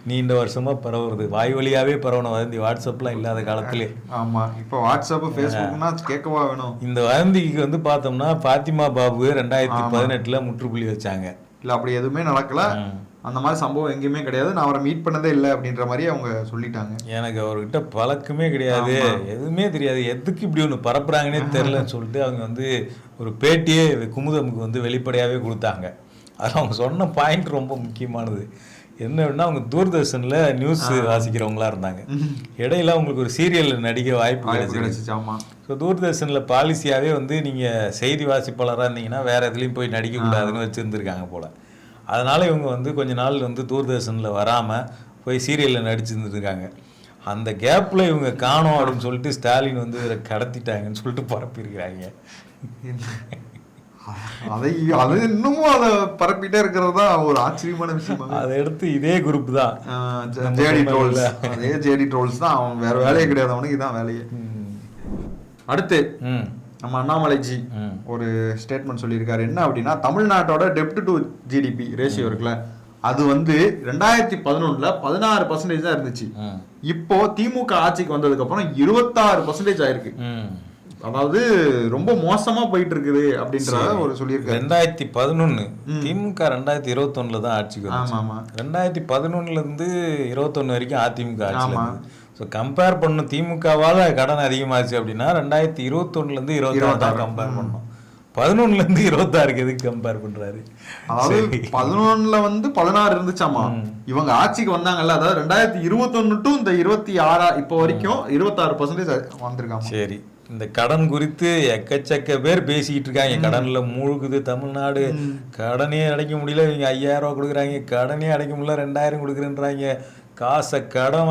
Speaker 1: நீண்ட வருஷமா பரவுறது. வாய் வழியாவே பரவன வதந்தி, வாட்ஸ்அப்லாம் இல்லாத காலத்திலே.
Speaker 2: ஆமா, இப்போ வாட்ஸ்அப் ஃபேஸ்புக்னா கேட்கவா வேணும்.
Speaker 1: இந்த வதந்திக்கு வந்து பார்த்தோம்னா ஃபாத்திமா பாபு 2018 முற்றுப்புள்ளி வச்சாங்க.
Speaker 2: இல்லை அப்படி எதுவுமே நடக்கல, அந்த மாதிரி சம்பவம் எங்கேயுமே கிடையாது, நான் அவரை மீட் பண்ணதே இல்லை அப்படின்ற மாதிரி அவங்க சொல்லிட்டாங்க.
Speaker 1: எனக்கு அவர்கிட்ட பழக்கமே கிடையாது, எதுவுமே தெரியாது, எதுக்கு இப்படி ஒன்று பரப்புறாங்கன்னே தெரிலன்னு சொல்லிட்டு அவங்க வந்து ஒரு பேட்டியே குமுதமுக்கு வந்து வெளிப்படையாகவே கொடுத்தாங்க. அதில் அவங்க சொன்ன பாயிண்ட் ரொம்ப முக்கியமானது. என்னன்னா, அவங்க தூர்தர்ஷனில் நியூஸ் வாசிக்கிறவங்களா இருந்தாங்க. இடையில அவங்களுக்கு ஒரு சீரியலில் நடிக்க வாய்ப்பு கிடைச்சிச்சு. ஸோ தூர்தர்ஷனில் பாலிசியாகவே வந்து நீங்கள் செய்தி வாசிப்பாளராக இருந்தீங்கன்னா வேறு எதுலேயும் போய் நடிக்கக்கூடாதுன்னு வச்சுருந்துருக்காங்க போல். அதனால் இவங்க வந்து கொஞ்ச நாள் வந்து தூர்தர்ஷனில் வராமல் போய் சீரியலில் நடிச்சுருந்துருக்காங்க. அந்த கேப்பில் இவங்க காணோம் அப்படின்னு சொல்லிட்டு ஸ்டாலின் வந்து இதை கடத்திட்டாங்கன்னு சொல்லிட்டு பரப்பியிருக்கிறாங்க.
Speaker 2: அதை இன்னமும் அதை பரப்பிட்டே இருக்கிறது தான் ஒரு ஆச்சரியமான விஷயம்.
Speaker 1: அதை எடுத்து இதே குரூப் தான்
Speaker 2: ஜேடி ட்ரோல்ஸ், அதே ஜேடி ட்ரோல்ஸ் தான். அவன் வேற வேலையே கிடையாது, அவனுக்கு இதான் வேலையே. அடுத்து நம்ம அண்ணாமலைஜி ஒரு ஸ்டேட்மெண்ட் சொல்லியிருக்காரு. என்ன அப்படின்னா, தமிழ்நாட்டோட டெப்ட் டு ஜிடிபி ரேஷியோ இருக்குல்ல, அது வந்து 2011 16% தான் இருந்துச்சு. இப்போ திமுக ஆட்சிக்கு வந்ததுக்கு அப்புறம் 26% ஆயிருக்கு. அதாவது ரொம்ப மோசமா போயிட்டு இருக்குது அப்படின்றத ஒரு சொல்லியிருக்காரு.
Speaker 1: 2011 திமுக 2021 தான் ஆட்சிக்கு வந்து. 2011 இருந்து 21 வரைக்கும் அதிமுக ஆட்சி. ஸோ கம்பேர் பண்ணும், திமுகவால் கடன் அதிகமாச்சு அப்படின்னா 2021 இருந்து 26 தான் கம்பேர் பண்ணணும். 11 இருந்து 26 எதுக்கு கம்பேர் பண்றாரு?
Speaker 2: அதாவது 11 வந்து 16 இருந்துச்சாமா, இவங்க ஆட்சிக்கு வந்தாங்கல்ல, அதாவது 2021 டு இந்த 26 இப்போ வரைக்கும் 26% வந்திருக்காங்க.
Speaker 1: சரி, இந்த கடன் குறித்து எக்கச்சக்க பேர் பேசிக்கிட்டு இருக்காங்க. கடன்ல மூழ்குது தமிழ்நாடு, கடனே அடைக்க முடியல, இவங்க 5000 ரூபா கொடுக்குறாங்க, கடனே அடைக்க முடியல 2000 கொடுக்குறேன்றாங்க, காசை கடன்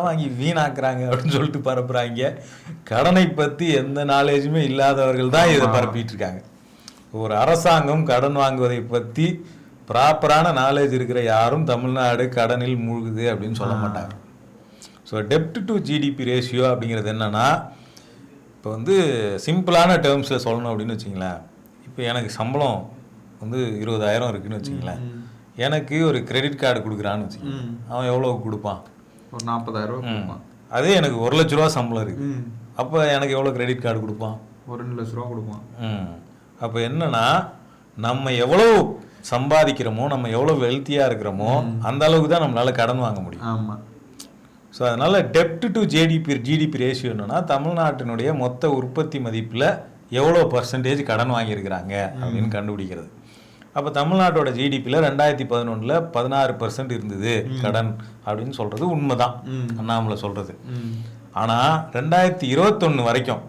Speaker 1: வாங்கி வீணாக்குறாங்க அப்படின்னு சொல்லிட்டு பரப்புறாங்க. கடனை பற்றி எந்த நாலேஜுமே இல்லாதவர்கள் தான் இதை பரப்பிட்டு இருக்காங்க. ஒரு அரசாங்கம் கடன் வாங்குவதை பற்றி ப்ராப்பரான நாலேஜ் இருக்கிற யாரும் தமிழ்நாடு கடனில் மூழ்குது அப்படின்னு சொல்ல மாட்டாங்க. So dept to GDP ratio அப்படிங்கிறது என்னன்னா, இப்போ வந்து சிம்பிளான டேர்ம்ஸில் சொல்லணும் அப்படின்னு வச்சிங்களேன், இப்போ எனக்கு சம்பளம் வந்து 20,000 இருக்குன்னு வச்சிங்களேன், எனக்கு ஒரு கிரெடிட் கார்டு கொடுக்குறான்னு வச்சுக்கோங்க, அவன் எவ்வளோ கொடுப்பான்?
Speaker 2: ஒரு 40,000 கொடுப்பான்.
Speaker 1: அதே எனக்கு 1 லட்ச ரூபா சம்பளம் இருக்குது, அப்போ எனக்கு எவ்வளோ கிரெடிட் கார்டு கொடுப்பான்?
Speaker 2: ஒரு 2 லட்ச ரூபா கொடுப்பான்.
Speaker 1: அப்போ என்னன்னா, நம்ம எவ்வளோ சம்பாதிக்கிறோமோ, நம்ம எவ்வளோ வெல்த்தியாக இருக்கிறோமோ அந்த அளவுக்கு தான் நம்மளால் கடன் வாங்க முடியும்.
Speaker 2: ஆமாம்.
Speaker 1: ஸோ அதனால் டெப்ட் டு ஜிடிபி ரேஷியோ என்னன்னா, தமிழ்நாட்டினுடைய மொத்த உற்பத்தி மதிப்பில் எவ்வளோ % கடன் வாங்கியிருக்கிறாங்க அப்படின்னு கண்டுபிடிக்கிறது. அப்போ தமிழ்நாட்டோட ஜிடிபியில் 2011 16% இருந்தது கடன் அப்படின்னு சொல்கிறது உண்மைதான், அண்ணாமலை சொல்கிறது. ஆனால் 2021 வரைக்கும்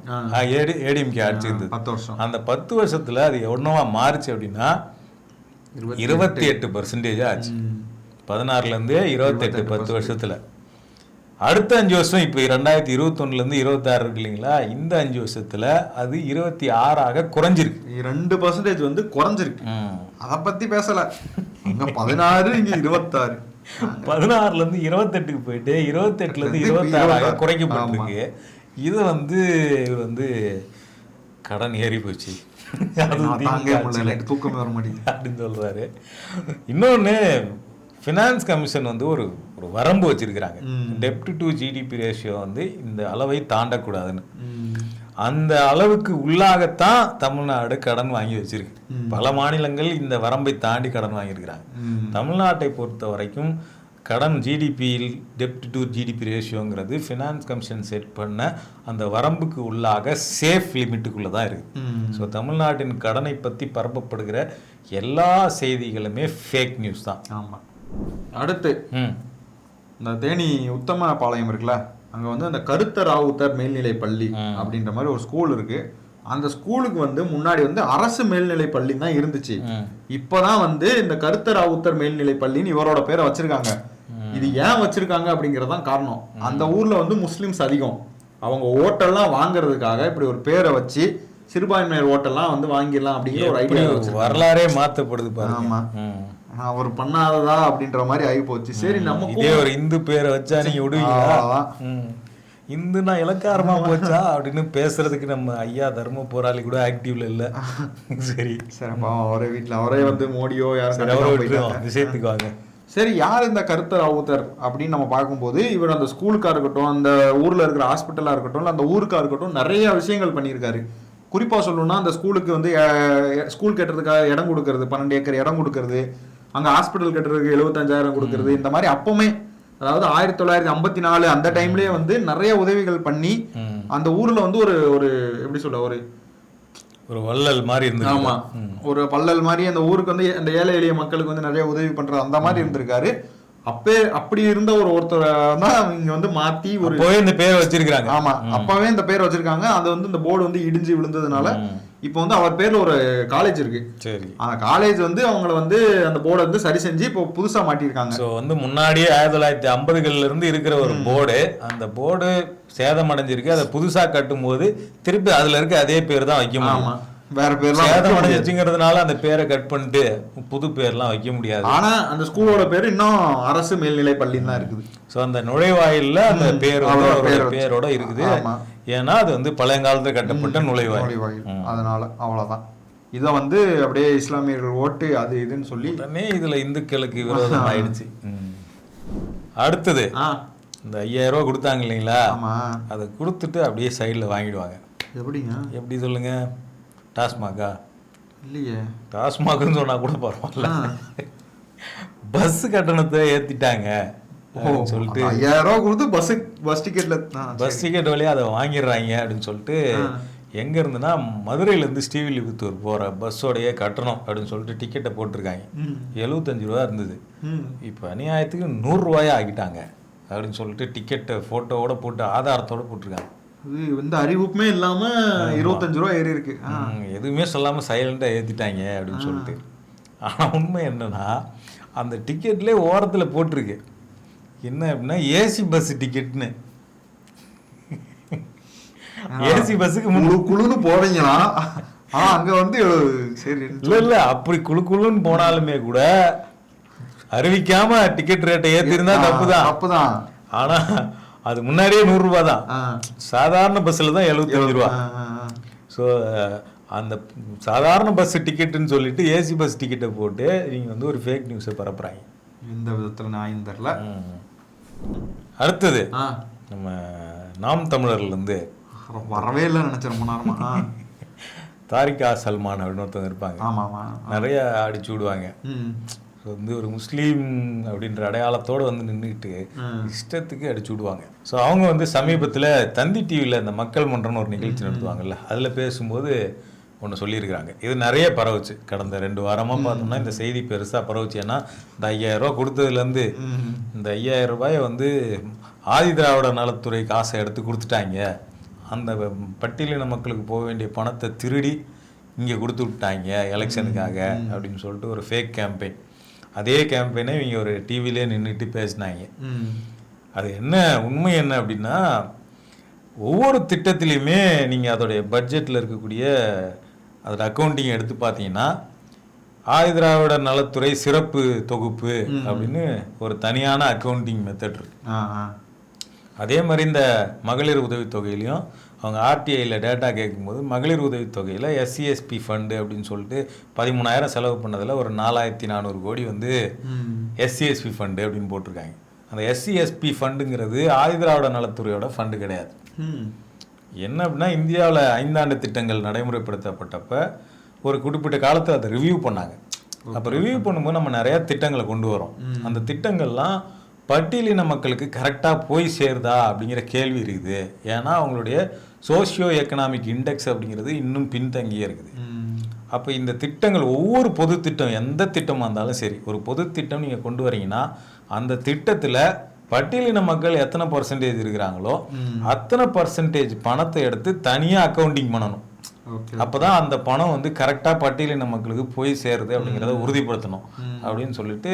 Speaker 1: ஏடிஎம்கே ஆட்சி இருந்தது.
Speaker 2: 10 வருஷம்.
Speaker 1: அந்த 10 வருஷத்தில் அது எவ்வளோவா மாறுச்சு அப்படின்னா 28% ஆச்சு. 16லேருந்து 28, 10 வருஷத்தில். அடுத்த 5 வருஷம், இப்போ 2021 26 இருக்கு இல்லைங்களா, இந்த 5 வருஷத்துல அது 26 குறைஞ்சிருக்கு.
Speaker 2: 2% வந்து குறைஞ்சிருக்கு. அதை பத்தி பேசல. இங்க 16, இங்க 26.
Speaker 1: 16லேருந்து 28 போயிட்டு 28லேருந்து 26 குறைக்கப்பட்டிருக்கு. இது வந்து கடன் ஏறி போச்சு,
Speaker 2: தூக்கம் வர மாட்டேங்குது
Speaker 1: அப்படின்னு சொல்றாரு. இன்னொன்னு, ஃபினான்ஸ் கமிஷன் வந்து ஒரு வரம்பு வச்சிருக்கிறாங்க. டெப்ட் டு ஜிடிபி ரேஷியோ வந்து இந்த அளவை தாண்டக்கூடாதுன்னு. அந்த அளவுக்கு உள்ளாகத்தான் தமிழ்நாடு கடன் வாங்கி வச்சிருக்கு. பல மாநிலங்கள் இந்த வரம்பை தாண்டி கடன் வாங்கியிருக்கிறாங்க. தமிழ்நாட்டை பொறுத்த வரைக்கும் கடன் ஜிடிபியில் டெப்ட் டு ஜிடிபி ரேஷியோங்கிறது ஃபினான்ஸ் கமிஷன் செட் பண்ண அந்த வரம்புக்கு உள்ளாக சேஃப் லிமிட்டுக்குள்ளே தான் இருக்குது. ஸோ தமிழ்நாட்டின் கடனை பற்றி பரப்பப்படுகிற எல்லா செய்திகளுமே ஃபேக் நியூஸ் தான்.
Speaker 2: ஆமாம். அடுத்து இந்த தேனி உத்தம பாளையம் இருக்குல்ல, அங்கே வந்து அந்த கருத்த ராவுத்தர் மேல்நிலை பள்ளி அப்படின்ற மாதிரி ஒரு ஸ்கூல் இருக்கு. அந்த ஸ்கூலுக்கு வந்து முன்னாடி வந்து அரசு மேல்நிலை பள்ளி தான் இருந்துச்சு. இப்போதான் வந்து இந்த கருத்த ராவுத்தர் மேல்நிலை பள்ளின்னு இவரோட பேரை வச்சிருக்காங்க. இது ஏன் வச்சிருக்காங்க அப்படிங்கறதான் காரணம். அந்த ஊர்ல வந்து முஸ்லிம்ஸ் அதிகம். அவங்க ஓட்டெல்லாம் வாங்குறதுக்காக இப்படி ஒரு பேரை வச்சு சிறுபான்மையர் ஓட்டெல்லாம் வந்து வாங்கிடலாம் அப்படிங்கிற ஒரு ஐடியா.
Speaker 1: வரலாறே மாத்தப்படுது பாருங்க.
Speaker 2: ஆமா, அவர் பண்ணாததா அப்படின்ற மாதிரி ஆகி போச்சு. சரி, நம்ம
Speaker 1: இதே ஒரு இந்து பேரை வச்சா நீங்க விடுவீங்களா? இந்துனா இலக்காரமா போச்சா அப்படின்னு பேசுறதுக்கு நம்ம ஐயா தர்ம போராளி கூட ஆக்டிவ்ல இல்ல. சரி
Speaker 2: சரிப்பா, அவரே வீட்டுல அவரே வந்து மோடியோ யாரும்
Speaker 1: விஷயத்துக்கு வாங்க.
Speaker 2: சரி, யார் இந்த கருத்த ராவுத்தர் அப்படின்னு நம்ம பார்க்கும்போது, இவர் அந்த ஸ்கூலுக்கா இருக்கட்டும், அந்த ஊர்ல இருக்கிற ஹாஸ்பிட்டலா இருக்கட்டும், இல்ல அந்த ஊருக்கா இருக்கட்டும், நிறைய விஷயங்கள் பண்ணியிருக்காரு. குறிப்பா சொல்லணும்னா அந்த ஸ்கூலுக்கு வந்து ஸ்கூல் கட்டுறதுக்காக இடம் கொடுக்கறது, 12 ஏக்கர் இடம் கொடுக்கறது, அங்க ஹாஸ்பிட்டல் கட்டுறதுக்கு 75,000 கொடுக்கறது, இந்த மாதிரி அப்பவுமே அதாவது 1954 அந்த டைம்லயே வந்து நிறைய உதவிகள் பண்ணி அந்த ஊர்ல வந்து ஒரு ஒரு எப்படி சொல்ல
Speaker 1: ஒரு வள்ளல் மாதிரி இருந்தது.
Speaker 2: ஆமா, ஒரு வள்ளல் மாதிரி அந்த ஊருக்கு வந்து அந்த ஏழை எளிய மக்களுக்கு வந்து நிறைய உதவி பண்றது அந்த மாதிரி இருந்திருக்காரு. அப்படி இருந்த ஒருத்தர் தான் இங்க வந்து மாத்தி ஒரு
Speaker 1: இந்த பேர் வச்சிருக்காங்க.
Speaker 2: ஆமா, அப்பவே இந்த பேர் வச்சிருக்காங்க. அது வந்து இந்த போர்டு வந்து இடிஞ்சு விழுந்ததுனால இப்போ வந்து அவர் பேர்ல ஒரு காலேஜ் இருக்கு.
Speaker 1: சரி,
Speaker 2: அந்த காலேஜ் வந்து அவங்கள வந்து அந்த போர்டை வந்து சரி செஞ்சு இப்போ புதுசா மாட்டிருக்காங்க.
Speaker 1: ஸோ வந்து முன்னாடியே 1950கள்ல இருந்து இருக்கிற ஒரு போர்டு, அந்த போர்டு சேதமடைஞ்சிருக்கு. அதை புதுசா கட்டும் போது திருப்பி அதுல இருக்க அதே பேர் தான் வைக்க முடியும்.
Speaker 2: வேற பேர்லாம்
Speaker 1: சேதமடைஞ்சிருச்சுங்கிறதுனால அந்த பேரை கட் பண்ணிட்டு புது பேர்லாம் வைக்க முடியாது.
Speaker 2: ஆனா அந்த ஸ்கூலோட பேர் இன்னும் அரசு மேல்நிலை பள்ளின்னு தான் இருக்குது.
Speaker 1: ஸோ அந்த நுழைவாயில்ல அந்த பேரோட இருக்குது. ஏன்னா அது வந்து பழையங்காலத்தில் கட்டப்பட்ட நுழைவாயில்.
Speaker 2: அதனால அவ்வளவுதான். இதை வந்து அப்படியே இஸ்லாமியர்கள் ஓட்டு அது இதுன்னு சொல்லி
Speaker 1: உடனே இதுல இந்துக்களுக்கு விரோதம் ஆயிடுச்சு. அடுத்தது இந்த 5,000 ரூபா கொடுத்தாங்க இல்லைங்களா, அதை கொடுத்துட்டு அப்படியே சைடில் வாங்கிடுவாங்க.
Speaker 2: எப்படிங்க?
Speaker 1: எப்படி சொல்லுங்க? டாஸ்மாகா
Speaker 2: இல்லையே,
Speaker 1: டாஸ்மாக்னு சொன்னா கூட பரவாயில்ல, பஸ் கட்டணத்தை ஏத்திட்டாங்க சொல்லிட்டு
Speaker 2: 5,000 ரூபா கொடுத்து பஸ் டிக்கெட்
Speaker 1: வழியா அதை வாங்கிடுறாங்க அப்படின்னு சொல்லிட்டு எங்க இருந்துன்னா மதுரையில இருந்து ஸ்ரீவில்லிபுத்தூர் போற பஸ்ஸோடைய கட்டணம் அப்படின்னு சொல்லிட்டு டிக்கெட்டை போட்டிருக்காங்க. 75 ரூபா இருந்தது, இப்போ அநியாயத்துக்கு 100 ரூபாயா ஆகிட்டாங்க அப்படின்னு சொல்லிட்டு டிக்கெட்டை போட்டோவோட போட்டு ஆதாரத்தோட போட்டிருக்காங்க.
Speaker 2: இந்த அறிவிப்புமே இல்லாம 25 ரூபா ஏறி இருக்கு.
Speaker 1: எதுவுமே சொல்லாம சைலண்டா ஏத்திட்டாங்க அப்படின்னு சொல்லிட்டு. ஆனா உண்மை என்னன்னா அந்த டிக்கெட்லேயே ஓரத்துல போட்டிருக்கு என்ன அப்படின்னா ஏசி பஸ் டிக்கெட்னு. ஏசி பஸ்ஸுக்கு
Speaker 2: குழுன்னு போவீங்களா? அங்க வந்து சரி
Speaker 1: இல்ல அப்படி குழுன்னு போனாலுமே கூட அறிவிக்காம டிக்கெட் ரேட்டை ஏத்திருந்தா தப்புதான். ஆனா அது முன்னாடியே 100 ரூபா தான். சாதாரண பஸ்ல தான் 75 ரூபா. ஸோ அந்த சாதாரண பஸ் டிக்கெட்டுன்னு சொல்லிட்டு ஏசி பஸ் டிக்கெட்டை போட்டு நீங்க வந்து ஒரு ஃபேக் நியூஸை பரப்புறாங்க.
Speaker 2: இந்த விதத்துல நான் தெரியல.
Speaker 1: அடுத்தது நம்ம நாம் தமிழர்ல இருந்து
Speaker 2: வரவே இல்லை நினைச்சேன் ரொம்ப நேரமா.
Speaker 1: தாரிகா சல்மான் அப்படின்னு ஒருத்தவங்க இருப்பாங்க, நிறைய அடிச்சு விடுவாங்க. வந்து ஒரு முஸ்லீம் அப்படின்ற அடையாளத்தோடு வந்து நின்றுக்கிட்டு இஷ்டத்துக்கு அடிச்சு விடுவாங்க. ஸோ அவங்க வந்து சமீபத்தில் தந்தி டிவியில் இந்த மக்கள் மன்றம்னு ஒரு நிகழ்ச்சி நடத்துவாங்கல்ல, அதில் பேசும்போது ஒன்று சொல்லியிருக்கிறாங்க. இது நிறைய பரவுச்சு, கடந்த 2 வாரமாக பார்த்தோம்னா இந்த செய்தி பெருசாக பரவுச்சு. ஏன்னா இந்த 5,000 ரூபா கொடுத்ததுலேருந்து இந்த 5,000 ரூபாயை வந்து ஆதி திராவிட நலத்துறை காசை எடுத்து கொடுத்துட்டாங்க, அந்த பட்டியலின மக்களுக்கு போக வேண்டிய பணத்தை திருடி இங்கே கொடுத்து விட்டாங்க எலெக்ஷனுக்காக அப்படின்னு சொல்லிட்டு ஒரு ஃபேக் கேம்பெயின். அதே கேம்பெயினை இவங்க ஒரு டிவிலே நின்றுட்டு பேசினாங்க. அது என்ன உண்மை என்ன அப்படின்னா, ஒவ்வொரு திட்டத்திலையுமே நீங்கள் அதோடைய பட்ஜெட்டில் இருக்கக்கூடிய அதோட அக்கௌண்டிங் எடுத்து பார்த்தீங்கன்னா ஆதி திராவிட நலத்துறை சிறப்பு தொகுப்பு அப்படின்னு ஒரு தனியான அக்கௌண்டிங் மெத்தட் இருக்கு. அதே மாதிரி இந்த மகளிர் உதவித்தொகையிலையும் அவங்க ஆர்டிஐயில் டேட்டா கேட்கும்போது மகளிர் உதவித்தொகையில் SCSP ஃபண்டு அப்படின்னு சொல்லிட்டு 13,000 செலவு பண்ணதில் ஒரு 4,400 கோடி வந்து SCSP ஃபண்டு அப்படின்னு போட்டிருக்காங்க. அந்த SCSP ஃபண்டுங்கிறது ஆதி திராவிட நலத்துறையோட ஃபண்டு கிடையாது. என்ன அப்படின்னா இந்தியாவில் 5 ஆண்டு திட்டங்கள் நடைமுறைப்படுத்தப்பட்டப்ப ஒரு குறிப்பிட்ட காலத்தில் அதை ரிவ்யூ பண்ணாங்க. அப்போ ரிவ்யூ பண்ணும்போது நம்ம நிறையா திட்டங்களை கொண்டு வரோம். அந்த திட்டங்கள்லாம் பட்டியலின மக்களுக்கு கரெக்டாக போய் சேருதா அப்படிங்கிற கேள்வி இருக்குது. ஏன்னா அவங்களுடைய சோஷியோ எக்கனாமிக் இண்டெக்ஸ் அப்படிங்கிறது இன்னும் பின்தங்கியே இருக்குது. அப்போ இந்த திட்டங்கள் ஒவ்வொரு பொது திட்டம் எந்த திட்டமாக இருந்தாலும் சரி, ஒரு பொது திட்டம் நீங்கள் கொண்டு வரீங்கன்னா அந்த திட்டத்தில் பட்டியலின மக்கள் எத்தனை பர்சன்டேஜ் இருக்கிறாங்களோ அத்தனை பர்சன்டேஜ் பணத்தை எடுத்து தனியாக அக்கௌண்டிங் பண்ணணும். அப்போதான் அந்த பணம் வந்து கரெக்டாக பட்டியலின மக்களுக்கு போய் சேருது அப்படிங்கிறத உறுதிப்படுத்தணும் அப்படின்னு சொல்லிட்டு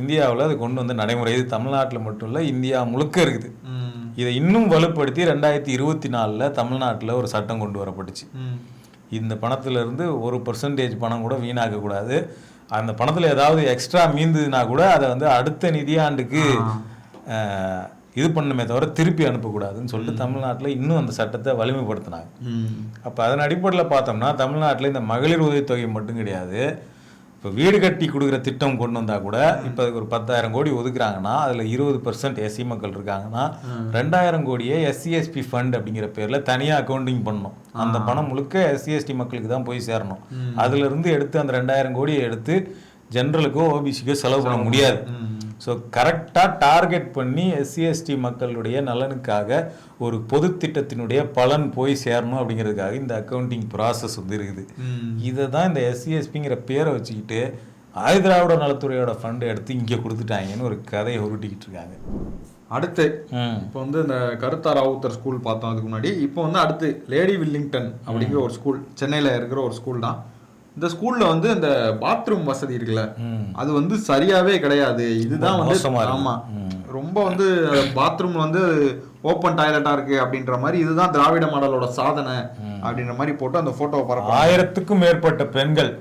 Speaker 1: இந்தியாவில் அது கொண்டு வந்து நடைமுறை. இது தமிழ்நாட்டில் மட்டும் இல்லை, இந்தியா முழுக்க இருக்குது. இதை இன்னும் வலுப்படுத்தி 2024 தமிழ்நாட்டில் ஒரு சட்டம் கொண்டு வரப்பட்டுச்சு. இந்த பணத்திலிருந்து 1% பணம் கூட வீணாக்கக்கூடாது. அந்த பணத்தில் ஏதாவது எக்ஸ்ட்ரா மீந்ததுன்னா கூட அதை வந்து அடுத்த நிதியாண்டுக்கு இது பண்ணணுமே தவிர திருப்பி அனுப்பக்கூடாதுன்னு சொல்லிட்டு தமிழ்நாட்டில் இன்னும் அந்த சட்டத்தை வலிமைப்படுத்தினாங்க. அப்போ அதன் அடிப்படையில் பார்த்தோம்னா தமிழ்நாட்டில் இந்த மகளிர் உதவித்தொகை மட்டும் கிடையாது, இப்போ வீடு கட்டி கொடுக்குற திட்டம் கொண்டு வந்தால் கூட இப்போ அதுக்கு ஒரு 10,000 கோடி ஒதுக்குறாங்கன்னா அதில் 20% எஸ்சி மக்கள் இருக்காங்கன்னா 2,000 கோடியே SC/ST ஃபண்ட் அப்படிங்கிற பேரில் தனியாக அக்கௌண்டிங் பண்ணணும். அந்த பணம் முழுக்க SC/ST மக்களுக்கு தான் போய் சேரணும். அதுலேருந்து எடுத்து அந்த 2,000 கோடியை எடுத்து ஜென்ரலுக்கோ ஓபிசிக்கோ செலவு பண்ண முடியாது. ஸோ கரெக்டாக டார்கெட் பண்ணி SC/ST மக்களுடைய நலனுக்காக ஒரு பொது திட்டத்தினுடைய பலன் போய் சேரணும் அப்படிங்கிறதுக்காக இந்த அக்கௌண்டிங் ப்ராசஸ் வந்து இருக்குது. இதை தான் இந்த SC/STங்கிற பேரை வச்சுக்கிட்டு ஆதிதிராவிட நலத்துறையோட ஃபண்டை எடுத்து இங்கே கொடுத்துட்டாங்கன்னு ஒரு கதையை உருட்டிக்கிட்டு இருக்காங்க.
Speaker 2: அடுத்து இப்போ வந்து இந்த கருத்தா ராவுத்தர் ஸ்கூல் பார்த்தோம் அதுக்கு முன்னாடி. இப்போ வந்து அடுத்து லேடி வில்லிங்டன் அப்படிங்கிற ஒரு ஸ்கூல், சென்னையில் இருக்கிற ஒரு ஸ்கூல் தான். இந்த ஸ்கூல்ல வந்து இந்த பாத்ரூம் வசதி இருக்குல்ல, அது வந்து சரியாவே கிடையாது. இதுதான் வந்து ஆமா ரொம்ப வந்து பாத்ரூம் வந்து ஓப்பன் டாய்லெட்டா இருக்கு அப்படின்ற மாதிரி, இதுதான் திராவிட மாடலோட சாதனை அப்படின்ற மாதிரி போட்டு அந்த போட்டோவை பரப்ப
Speaker 1: 1000க்கும் மேற்பட்ட பெண்கள்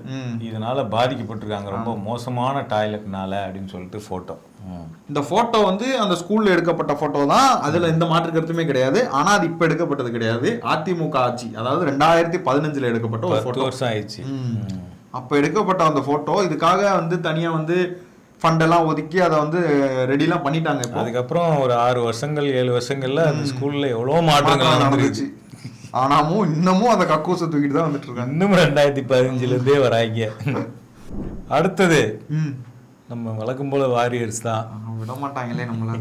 Speaker 1: இதனால பாதிக்கப்பட்டிருக்காங்க ரொம்ப மோசமான டாய்லெட்னால அப்படின்னு சொல்லிட்டு போட்டோ.
Speaker 2: இந்த போட்டோ வந்து அந்த ஸ்கூல்ல எடுக்கப்பட்ட போட்டோ தான், அதுல எந்த மாற்று கருத்துமே கிடையாது. ஆனா அது இப்ப எடுக்கப்பட்டது கிடையாது, அதிமுக ஆட்சி, அதாவது 2015 எடுக்கப்பட்ட ஒரு போட்டோ.
Speaker 1: 10 வருஷம் ஆயிடுச்சு.
Speaker 2: அப்ப எடுக்கப்பட்ட அந்த போட்டோ இதுக்காக வந்து தனியா வந்து ஃபண்ட் எல்லாம் ஒதுக்கி அதை வந்து ரெடிலாம் பண்ணிட்டாங்க.
Speaker 1: அதுக்கப்புறம் ஒரு 6 வருஷங்கள் 7 வருஷங்கள்ல அந்த ஸ்கூல்ல எவ்வளவு மாற்றங்கள் நடந்துருச்சு.
Speaker 2: ஆனாமும் இன்னமும் அந்த கக்கூசை தூக்கிட்டு தான் வந்துட்டு இருக்காங்க.
Speaker 1: இன்னும் 2015 வராங்க. அடுத்தது நம்ம வழக்கம் போல வாரியர்ஸ் தான்,
Speaker 2: விட மாட்டாங்களே நம்மள.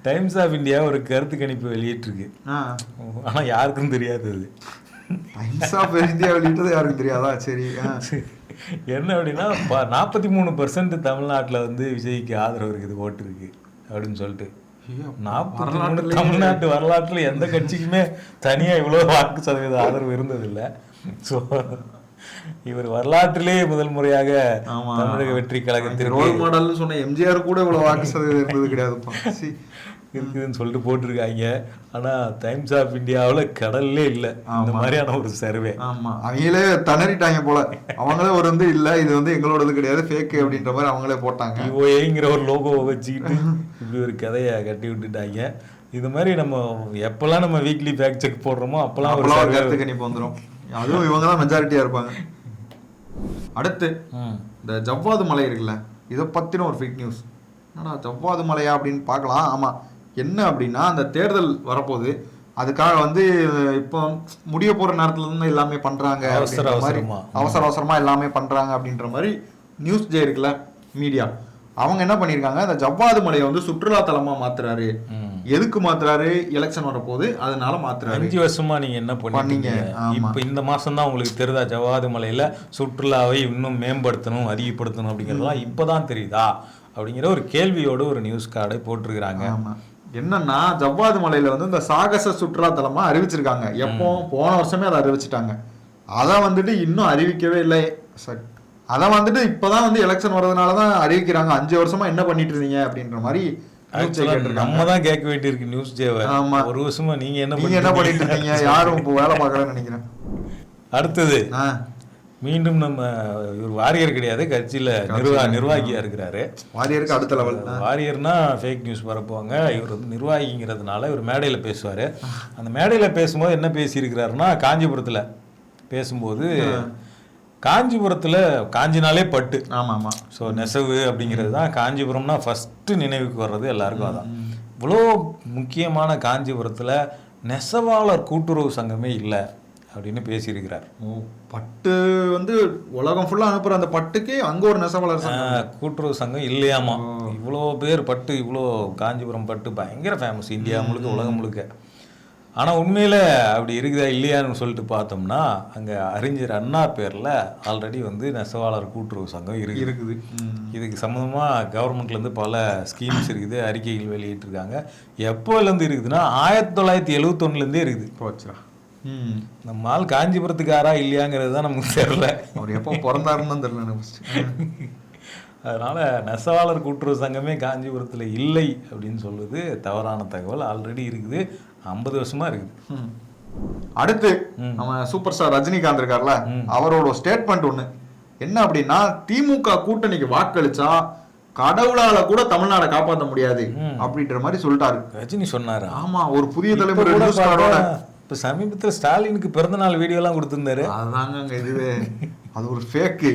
Speaker 1: டைம்ஸ் ஆஃப் இந்தியா ஒரு கருத்து கணிப்பு வெளியிட்டிருக்கு. ஆனா யாருக்கும் தெரியாது. அது
Speaker 2: டைம்ஸ் ஆஃப் இந்தியா வெளியிட்டது யாருக்கும் தெரியாதா? சரி,
Speaker 1: என்ன அப்படின்னா 43% தமிழ்நாட்டில் வந்து விஜய்க்கு ஆதரவு இருக்குது, ஓட்டு இருக்கு அப்படின்னு சொல்லிட்டு. 43 தமிழ்நாட்டு வரலாற்றுல எந்த கட்சிக்குமே தனியா இவ்வளவு வாக்கு சதவீத ஆதரவு இருந்ததில்லை. ஸோ இவர் வரலாற்றிலேயே முதல் முறையாக தமிழக வெற்றி கழகத்திற்கு
Speaker 2: ரோல் மாடல்னு சொன்ன எம்ஜிஆர் கூட இவ்வளவு வாக்கு சதவீதம் இருந்தது கிடையாதுப்பா
Speaker 1: இருக்குதுன்னு சொல்லிட்டு போட்டிருக்காங்க. ஆனா டைம்ஸ் ஆஃப் இந்தியாவில் கடல்லே இல்லை இந்த மாதிரியான ஒரு சர்வே.
Speaker 2: ஆமா, அவங்களே திணறிட்டாங்க போல. அவங்களே ஒரு வந்து இல்ல இது வந்து எங்களோடது கிடையாது, ஃபேக் அப்படின்ற மாதிரி அவங்களே போட்டாங்க.
Speaker 1: இஓஏங்கிற ஒரு லோகோவை வச்சுக்கிட்டு இப்படி ஒரு கதையை கட்டி விட்டுட்டாங்க. இது மாதிரி நம்ம எப்பெல்லாம் நம்ம வீக்லி ஃபேக்ட் செக் போடுறோமோ அப்பெல்லாம் ஒரு
Speaker 2: கருத்து கணிப்பு வந்துடும். அதுவும் இவங்க தான் மெஜாரிட்டியா இருப்பாங்க. அடுத்து இந்த ஜவ்வாது மலை இருக்குல்ல, இதை பத்தின ஒரு ஃபேக் நியூஸ். என்னடா ஜவ்வாது மலையா அப்படின்னு பார்க்கலாம். ஆமா, என்ன அப்படின்னா அந்த தேர்தல் வரப்போகுது, அதுக்காக வந்து இப்போ முடிய போற நேரத்துல இருந்து எல்லாமே பண்றாங்க, அவசர அவசரமா எல்லாமே பண்றாங்க அப்படின்ற மாதிரி நியூஸ் ஜே இருக்குல்ல மீடியா, அவங்க என்ன பண்ணிருக்காங்க, அந்த ஜவ்வாது மலையை வந்து சுற்றுலா தலமா மாத்துறாரு. எதுக்கு மாத்துறாரு? எலெக்ஷன் வரப்போகுது அதனால மாத்துறாரு.
Speaker 1: 5 வருஷமா நீங்க என்ன பண்ணீங்க? இப்ப இந்த மாசம் தான் உங்களுக்கு தெரியுதா ஜவ்வாது மலையில சுற்றுலாவை இன்னும் மேம்படுத்தணும் அதிகப்படுத்தணும் அப்படிங்கறதெல்லாம் இப்பதான் தெரியுதா அப்படிங்கிற ஒரு கேள்வியோட ஒரு நியூஸ் கார்டை போட்டிருக்கிறாங்க.
Speaker 2: என்னன்னா ஜவ்வாது மலையில வந்து இந்த சாகச சுற்றுலா தலமா அறிவிச்சிருக்காங்க. எப்போ? போன வருஷமே அதை அறிவிச்சிட்டாங்க. அதை வந்துட்டு இன்னும் அறிவிக்கவே இல்லை. அதை வந்துட்டு இப்பதான் வந்து எலெக்ஷன் வர்றதுனாலதான் அறிவிக்கிறாங்க. 5 வருஷமா என்ன பண்ணிட்டு இருந்தீங்க அப்படின்ற மாதிரி
Speaker 1: நம்ம தான் கேட்க வேண்டியிருக்கு நியூஸ் ஜேவை. ஒரு வருஷமா நீங்க என்ன
Speaker 2: பண்ணிட்டு இருக்கீங்க, யாரும் இப்போ வேலை பார்க்கலன்னு நினைக்கிறேன்.
Speaker 1: அடுத்தது மீண்டும் நம்ம இவர் வாரியர் கிடையாது, கட்சியில நிர்வாகியா இருக்கிறாரு.
Speaker 2: வாரியருக்கு அடுத்த லெவல்.
Speaker 1: வாரியர்னா ஃபேக் நியூஸ் பரப்புவாங்க, இவர் வந்து நிர்வாகிங்கிறதுனால இவர் மேடையில பேசுவாரு. அந்த மேடையில பேசும்போது என்ன பேசியிருக்கிறாருன்னா, காஞ்சிபுரத்துல பேசும்போது காஞ்சிபுரத்துல காஞ்சினாலே பட்டு.
Speaker 2: ஆமா ஆமா.
Speaker 1: ஸோ நெசவு அப்படிங்கிறது தான் காஞ்சிபுரம்னா ஃபர்ஸ்ட் நினைவுக்கு வர்றது எல்லாருக்கும் அதான். இவ்வளோ முக்கியமான காஞ்சிபுரத்துல நெசவாளர் கூட்டுறவு சங்கமே இல்லை அப்படின்னு பேசியிருக்கிறார்.
Speaker 2: பட்டு வந்து உலகம் ஃபுல்லா அனுப்புற அந்த பட்டுக்கு அங்க ஒரு நெசவாளர்
Speaker 1: கூட்டுறவு சங்கம் இல்லையாமா. இவ்வளோ பேர் பட்டு, இவ்வளோ காஞ்சிபுரம் பட்டு பயங்கர ஃபேமஸ் இந்தியா முழுக்க, உலகம் முழுக்க. ஆனால் உண்மையில் அப்படி இருக்குதா இல்லையான்னு சொல்லிட்டு பார்த்தோம்னா அங்கே அறிஞர் அண்ணா பேரில் ஆல்ரெடி வந்து நெசவாளர் கூட்டுறவு சங்கம் இருக்குது. இதுக்கு சம்மந்தமாக கவர்மெண்ட்லேருந்து பல ஸ்கீம்ஸ் இருக்குது, அறிக்கைகள் வெளியிட்டிருக்காங்க. எப்போலேருந்து இருக்குதுன்னா 1971 இருக்குது.
Speaker 2: போச்சுரா.
Speaker 1: நம்ம ஆள் காஞ்சிபுரத்துக்காரா இல்லையாங்கிறது தான் நமக்கு தெரியல.
Speaker 2: அவர் எப்போ பிறந்தாருன்னு தெரியல.
Speaker 1: அதனால் நெசவாளர் கூட்டுறவு சங்கமே காஞ்சிபுரத்தில் இல்லை அப்படின்னு சொல்லுது தவறான தகவல். ஆல்ரெடி இருக்குது, 50 வருஷமா இருக்குது.
Speaker 2: அடுத்து நம்ம சூப்பர் ஸ்டார் ரஜினிகாந்த் இருக்கார்ல, அவரோட ஸ்டேட்மெண்ட் ஒண்ணு என்ன அப்படின்னா, திமுக கூட்டணிக்கு வாக்களிச்சா கடவுளால கூட தமிழ்நாடை காப்பாற்ற முடியாது அப்படின்ற மாதிரி சொல்லிட்டாரு.
Speaker 1: ரஜினி சொன்னாரு.
Speaker 2: ஆமா, ஒரு புதிய தலைமுறை.
Speaker 1: இப்போ சமீபத்தில் ஸ்டாலினுக்கு பிறந்தநாள் வீடியோலாம் கொடுத்துருந்தாரு.
Speaker 2: அதுதாங்க இதுவே, அது ஒரு ஃபேக்கு.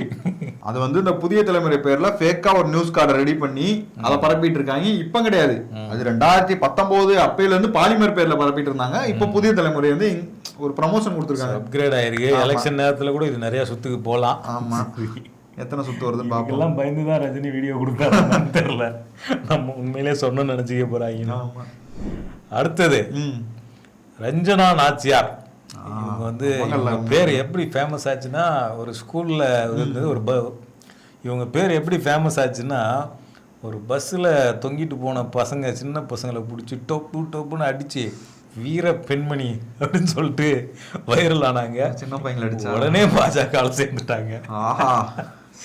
Speaker 2: அது வந்து இந்த புதிய தலைமுறை பேர்ல ஃபேக்கா ஒரு நியூஸ் கார்டை ரெடி பண்ணி அதை பரப்பிட்டு இருக்காங்க. இப்ப கிடையாது, அது 2019 அப்பையில இருந்து பாலிமர் பேர்ல பரப்பிட்டு இருந்தாங்க. இப்ப புதிய தலைமுறை வந்து ஒரு ப்ரமோஷன் கொடுத்துருக்காங்க,
Speaker 1: அப்கிரேட் ஆயிருக்கு. எலெக்ஷன் நேரத்துல கூட இது நிறைய சுத்துக்கு போகலாம்.
Speaker 2: ஆமா, எத்தனை சுத்து வருதுன்னு பாக்கலாம்.
Speaker 1: பயந்துதான் ரஜினி வீடியோ கொடுத்தாருன்னு தெரியல, நம்ம உண்மையிலே சொன்ன நினைச்சுக்க போறாங்க. அடுத்தது ரஞ்சனா நாச்சியார். இவங்க வந்து பேர் எப்படி ஃபேமஸ் ஆச்சுன்னா, ஒரு ஸ்கூலில் வந்து இவங்க பேர் எப்படி ஃபேமஸ் ஆச்சுன்னா, ஒரு பஸ்ஸில் தொங்கிட்டு போன பசங்க, சின்ன பசங்களை பிடிச்சி டொப்பு டொப்புன்னு அடித்து வீர பெண்மணி அப்படின்னு சொல்லிட்டு வைரல் ஆனாங்க.
Speaker 2: சின்ன பையங்களை அடிச்சு
Speaker 1: உடனே பாஜக சேர்ந்துட்டாங்க.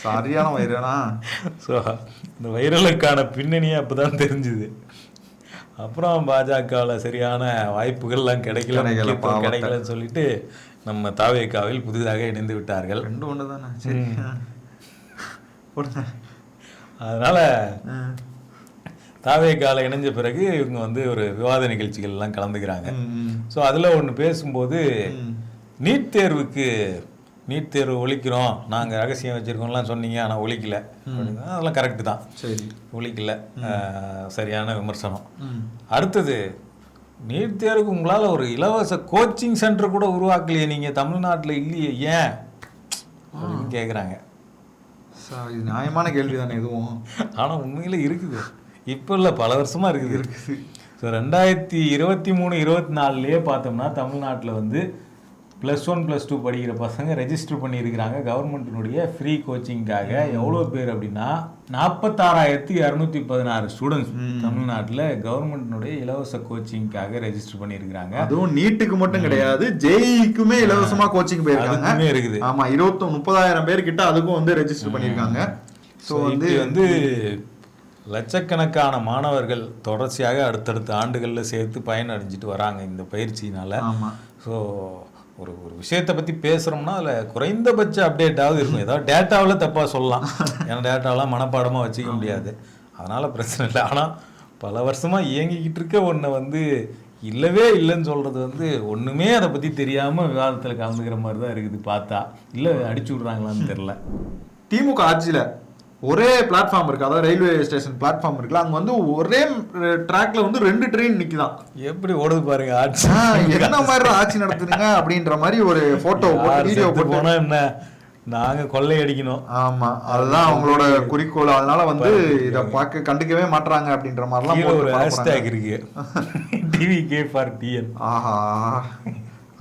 Speaker 2: சரியான வைரலா.
Speaker 1: ஸோ இந்த வைரலுக்கான பின்னணியே அப்போதான் தெரிஞ்சுது. அப்புறம் பாஜகவில் சரியான வாய்ப்புகள்லாம் கிடைக்கலன்னு சொல்லிட்டு நம்ம தாவேகாவில் புதிதாக இணைந்து விட்டார்கள்.
Speaker 2: சரி,
Speaker 1: அதனால தாவேகாவில் இணைஞ்ச பிறகு இவங்க வந்து ஒரு விவாத நிகழ்ச்சிகள்லாம் கலந்துக்கிறாங்க. ஸோ அதில் ஒன்று பேசும்போது நீட் தேர்வு ஒழிக்கிறோம், நாங்கள் ரகசியம் வச்சுருக்கோம்லாம் சொன்னீங்க, ஆனால் ஒழிக்கல. அதெல்லாம் கரெக்டு தான்,
Speaker 2: சரி,
Speaker 1: ஒழிக்கல, சரியான விமர்சனம். அடுத்தது, நீட் தேர்வுக்கு உங்களால் ஒரு இலவச கோச்சிங் சென்டர் கூட உருவாக்கலையே நீங்கள், தமிழ்நாட்டில் இல்லையே, ஏன் அப்படின்னு கேட்குறாங்க.
Speaker 2: இது நியாயமான கேள்வி தானே இதுவும்.
Speaker 1: ஆனால் உண்மையில் இருக்குது, இப்போ இல்லை, பல வருஷமாக இருக்குது. ஸோ 2023-24 பார்த்தோம்னா தமிழ்நாட்டில் வந்து +1 +2 படிக்கிற பசங்க ரெஜிஸ்டர் பண்ணியிருக்கிறாங்க கவர்மெண்ட்டினுடைய ஃப்ரீ கோச்சிங்காக. எவ்வளோ பேர் அப்படின்னா 46,216 ஸ்டூடெண்ட்ஸ் தமிழ்நாட்டில் கவர்மெண்ட்டினுடைய இலவச கோச்சிங்காக ரெஜிஸ்டர் பண்ணியிருக்கிறாங்க.
Speaker 2: அதுவும் நீட்டுக்கு மட்டும் கிடையாது, ஜேஇக்குமே இலவசமா கோச்சிங் போயிருக்காங்க
Speaker 1: இருக்குது.
Speaker 2: ஆமா, 30,000 பேர் கிட்ட அதுக்கும் வந்து ரெஜிஸ்டர் பண்ணியிருக்காங்க. ஸோ வந்து
Speaker 1: லட்சக்கணக்கான மாணவர்கள் தொடர்ச்சியாக அடுத்தடுத்த ஆண்டுகளில் சேர்த்து பயனடைஞ்சிட்டு வராங்க இந்த பயிற்சியினால. ஸோ ஒரு விஷயத்தை பற்றி பேசுகிறோம்னா அதில் குறைந்தபட்ச அப்டேட்டாவது இருக்கும். ஏதாவது டேட்டாவில் தப்பாக சொல்லலாம், ஏன்னா டேட்டாவெலாம் மனப்பாடமாக வச்சுக்க முடியாது, அதனால் பிரச்சனை இல்லை. ஆனால் பல வருஷமாக இயங்கிக்கிட்டு இருக்க ஒன்றை வந்து இல்லவே இல்லைன்னு சொல்கிறது வந்து ஒன்றுமே அதை பற்றி தெரியாமல் விவாதத்தில் கலந்துக்கிற மாதிரி தான் இருக்குது பார்த்தா. இல்லை அடிச்சு விட்றாங்களான்னு தெரில.
Speaker 2: திமுக ஆட்சியில் ஒரே பிளாட்ஃபார்ம் இருக்கு, அதாவது ரயில்வே ஸ்டேஷன் பிளாட்ஃபார்ம் இருக்குல்ல, அங்க வந்து ஒரே ட்ராக்ல வந்து 2 ட்ரெயின் நிக்குதான்.
Speaker 1: எப்படி ஓடுது பாருங்க ஆட்சி,
Speaker 2: என்ன மாதிரி ஆட்சி நடத்துறீங்க அப்படின்ற மாதிரி ஒரு போட்டோ வீடியோ போட்டு
Speaker 1: போனா என்ன, நாங்க கொள்ளையடிக்கணும்.
Speaker 2: ஆமா, அதுதான் அவங்களோட குறிக்கோள். அதனால வந்து இத பார்க்க கண்டுக்கவே மாட்டாங்க அப்படின்ற மாதிரிலாம்
Speaker 1: ஒரு ஹேஷ்டேக் இருக்கு, டிவிகே ஃபார் டிஎன்.
Speaker 2: ஆஹா,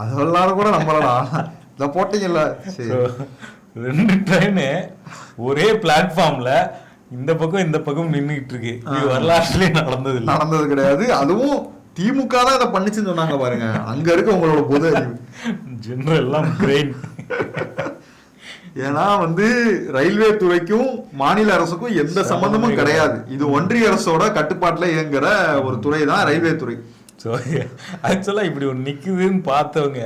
Speaker 2: அதெல்லாம் கூட நம்மளோட இத போட்டீங்கல்ல. சரி,
Speaker 1: 2 ட்ரெயின் ஒரே பிளாட்ஃபார்ம்ல இந்த பக்கம் நின்றுட்டு இருக்கு. இது வரலாற்றுலயே நடந்தது
Speaker 2: கிடையாது. அதுவும் திமுக தான் இதை பண்ணிச்சுன்னு சொன்னாங்க பாருங்க. அங்க இருக்கு உங்களோட பொது அறிவு,
Speaker 1: ஜெனரல் எல்லாம் கிரெயின்.
Speaker 2: ஏன்னா வந்து ரயில்வே துறைக்கும் மாநில அரசுக்கும் எந்த சம்பந்தமும் கிடையாது. இது ஒன்றிய அரசோட கட்டுப்பாட்டுல இயங்குற ஒரு துறை தான் ரயில்வே துறை.
Speaker 1: ஸோ ஆக்சுவலா இப்படி ஒன்று நிக்குதுன்னு பார்த்தவங்க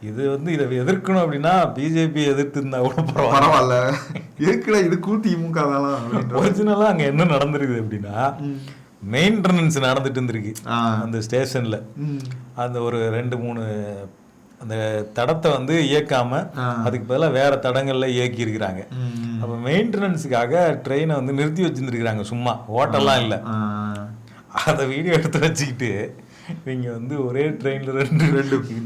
Speaker 1: இது வந்து இதை எதிர்க்கணும் அப்படின்னா பிஜேபி எதிர்த்து இருந்தா கூட
Speaker 2: பரவாயில்ல, இருக்குல்ல இதுக்கும் திமுக தான்.
Speaker 1: ஒரிஜினலா அங்க என்ன நடந்திருக்குது அப்படின்னா, மெயின்டெனன்ஸ் நடந்துட்டு இருந்திருக்கு அந்த ஸ்டேஷன்ல. அந்த ஒரு 2-3 அந்த தடத்தை வந்து இயக்காம அதுக்கு பதிலாக வேற தடங்கள்ல இயக்கி இருக்கிறாங்க. அப்ப மெயின்டெனன்ஸுக்காக ட்ரெயினை வந்து நிறுத்தி வச்சிருந்துருக்காங்க, சும்மா ஓட்டெல்லாம் இல்லை. அதை வீடியோ எடுத்து வச்சுக்கிட்டு இவங்க வந்து ஒரே ட்ரெயினில் ரெண்டு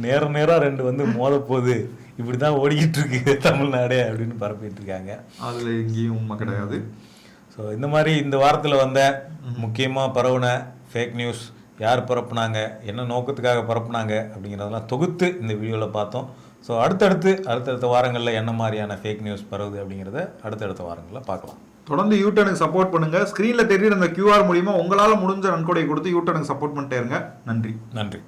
Speaker 1: நேரம் ரெண்டு வந்து மோத போகுது, இப்படி தான் ஓடிக்கிட்டு இருக்கு தமிழ்நாடே அப்படின்னு பரப்பிட்டு இருக்காங்க.
Speaker 2: அதில் எங்கேயும் உண்மை கிடையாது.
Speaker 1: ஸோ இந்த மாதிரி இந்த வாரத்தில் வந்த முக்கியமாக பரவுன ஃபேக் நியூஸ், யார் பரப்புனாங்க, என்ன நோக்கத்துக்காக பரப்புனாங்க அப்படிங்கிறதெல்லாம் தொகுத்து இந்த வீடியோவில் பார்த்தோம். ஸோ அடுத்தடுத்த வாரங்களில் என்ன மாதிரியான ஃபேக் நியூஸ் பரவுது அப்படிங்கிறத அடுத்தடுத்த வாரங்களில் பார்க்கலாம்.
Speaker 2: தொடர்ந்து யூடர்னுக்கு சப்போர்ட் பண்ணுங்க. ஸ்க்ரீனில் தெரியுற அந்த QR மூலியமா உங்களால் முடிஞ்ச நன்கொடை கொடுத்து யூடர்னுக்கு சப்போர்ட் பண்ணிட்டே இருங்க. நன்றி.